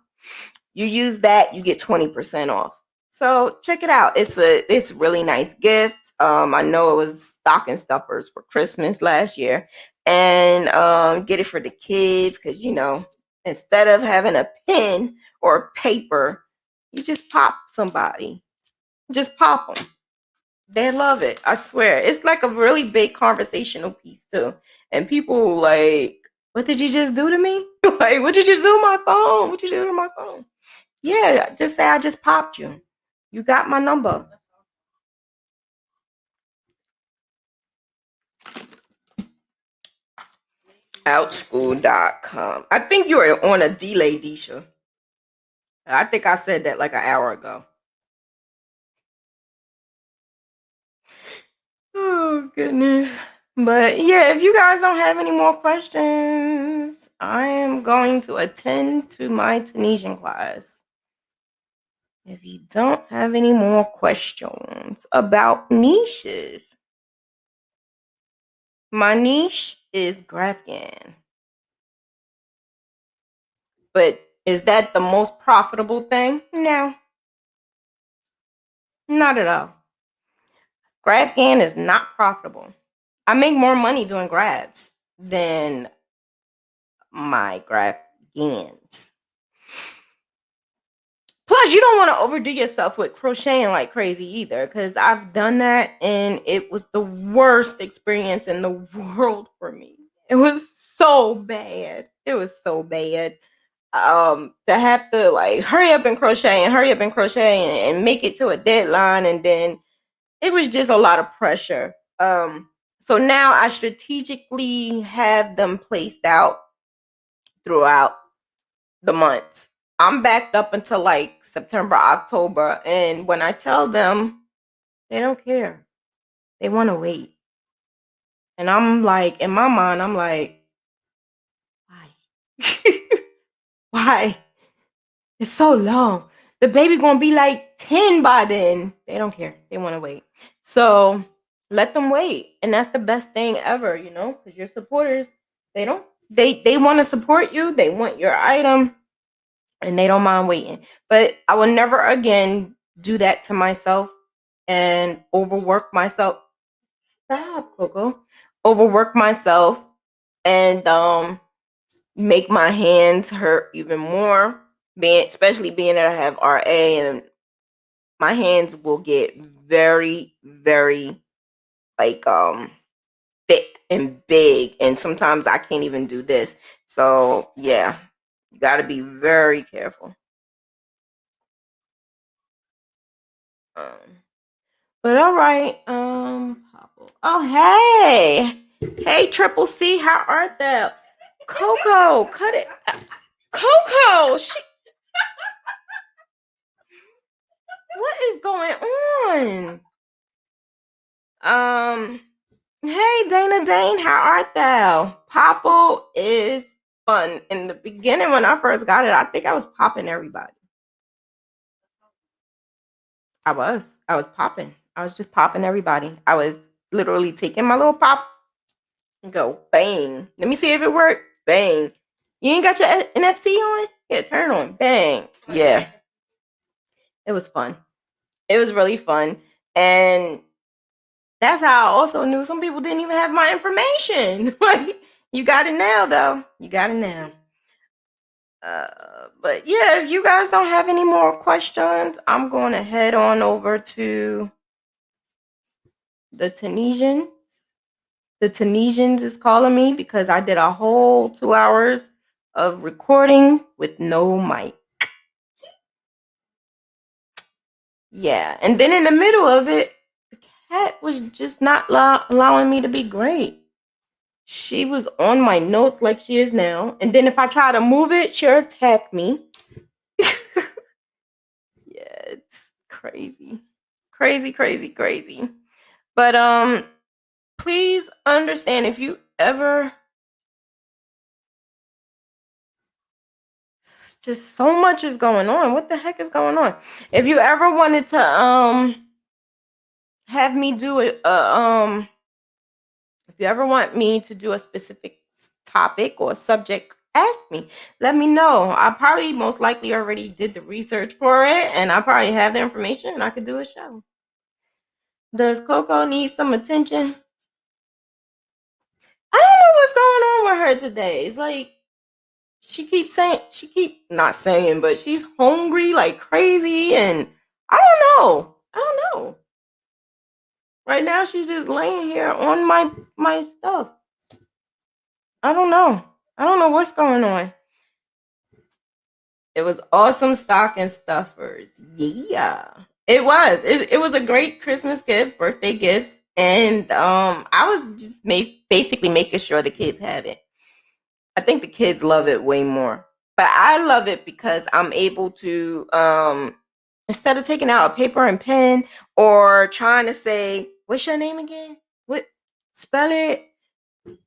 You use that, you get 20% off. So check it out. It's a really nice gift. I know it was stocking stuffers for Christmas last year, and get it for the kids because instead of having a pen or paper, you just pop somebody, just pop them. They love it. I swear, it's like a really big conversational piece too, and people like, "What did you just do to me? Like, what did you do to my phone? What did you do to my phone?" Yeah, just say I just popped you. You got my number. Outschool.com. I think you were on a delay, Disha. I think I said that like an hour ago. Oh, goodness. But yeah, if you guys don't have any more questions, I am going to attend to my Tunisian class. If you don't have any more questions about niches, my niche is Graphgan. But is that the most profitable thing? No, not at all. GraphGAN is not profitable. I make more money doing graphs than my GraphGANs. Plus, you don't want to overdo yourself with crocheting like crazy either, because I've done that and it was the worst experience in the world for me. It was so bad. It was so bad. To have to like hurry up and crochet and make it to a deadline, and then it was just a lot of pressure. So now I strategically have them placed out throughout the months. I'm backed up until like September, October, and when I tell them, they don't care. They want to wait. And I'm like, in my mind, I'm like, why? Why? It's so long. The baby gonna be like 10 by then. They don't care. They want to wait. So let them wait. And that's the best thing ever, because your supporters, they don't they want to support you. They want your item and they don't mind waiting. But I will never again do that to myself and overwork myself. Stop, Coco. Overwork myself and make my hands hurt even more. Especially being that I have RA, and my hands will get very, very like thick and big, and sometimes I can't even do this. So yeah, you got to be very careful. Um, but all right, Popl. Oh hey, Triple C, how art thou? Coco, cut it. Coco, what is going on? Hey Dana Dane, how art thou? Popl is fun. In the beginning, when I first got it, I think I was popping everybody. I was popping. I was just popping everybody. I was literally taking my little pop and go bang. Let me see if it worked. Bang. You ain't got your NFC on? Yeah, turn on. Bang. Yeah. It was fun. It was really fun. And that's how I also knew some people didn't even have my information. Like, you got it now, though. You got it now. But yeah, if you guys don't have any more questions, I'm going to head on over to the Tunisians. The Tunisians is calling me because I did a whole 2 hours of recording with no mic. Yeah, and then in the middle of it, the cat was just not allowing me to be great. She was on my notes like she is now, and then if I try to move it, she'll attack me. Yeah, it's crazy. Crazy, crazy, crazy. But please understand, if you ever, just so much is going on. What the heck is going on? If you ever wanted to have me do it, if you ever want me to do a specific topic or subject ask me. Let me know. I probably most likely already did the research for it, and I probably have the information, and I could do a show. Does Coco need some attention? I don't know what's going on with her today. It's like she keeps not saying, but she's hungry like crazy, and I don't know. Right now she's just laying here on my stuff. I don't know. I don't know what's going on. It was awesome stocking stuffers. Yeah. It was. It was a great Christmas gift, birthday gifts, and I was just basically making sure the kids had it. I think the kids love it way more. But I love it because I'm able to instead of taking out a paper and pen or trying to say, "What's your name again? What spell it?"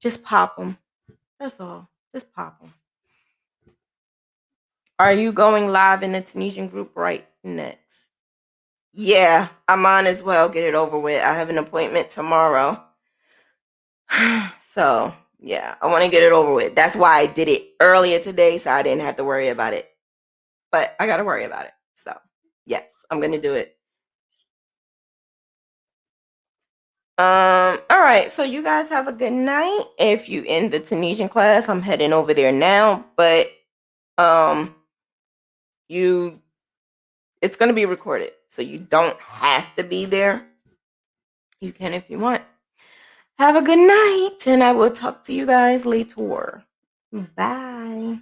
Just pop them. That's all. Just pop them. Are you going live in the Tunisian group right next? Yeah, I might as well get it over with. I have an appointment tomorrow. So, yeah, I want to get it over with. That's why I did it earlier today so I didn't have to worry about it. But I got to worry about it. So, yes, I'm going to do it. All right, so you guys have a good night. If you in the Tunisian class, I'm heading over there now, but um it's going to be recorded. So you don't have to be there. You can if you want. Have a good night, and I will talk to you guys later. Bye.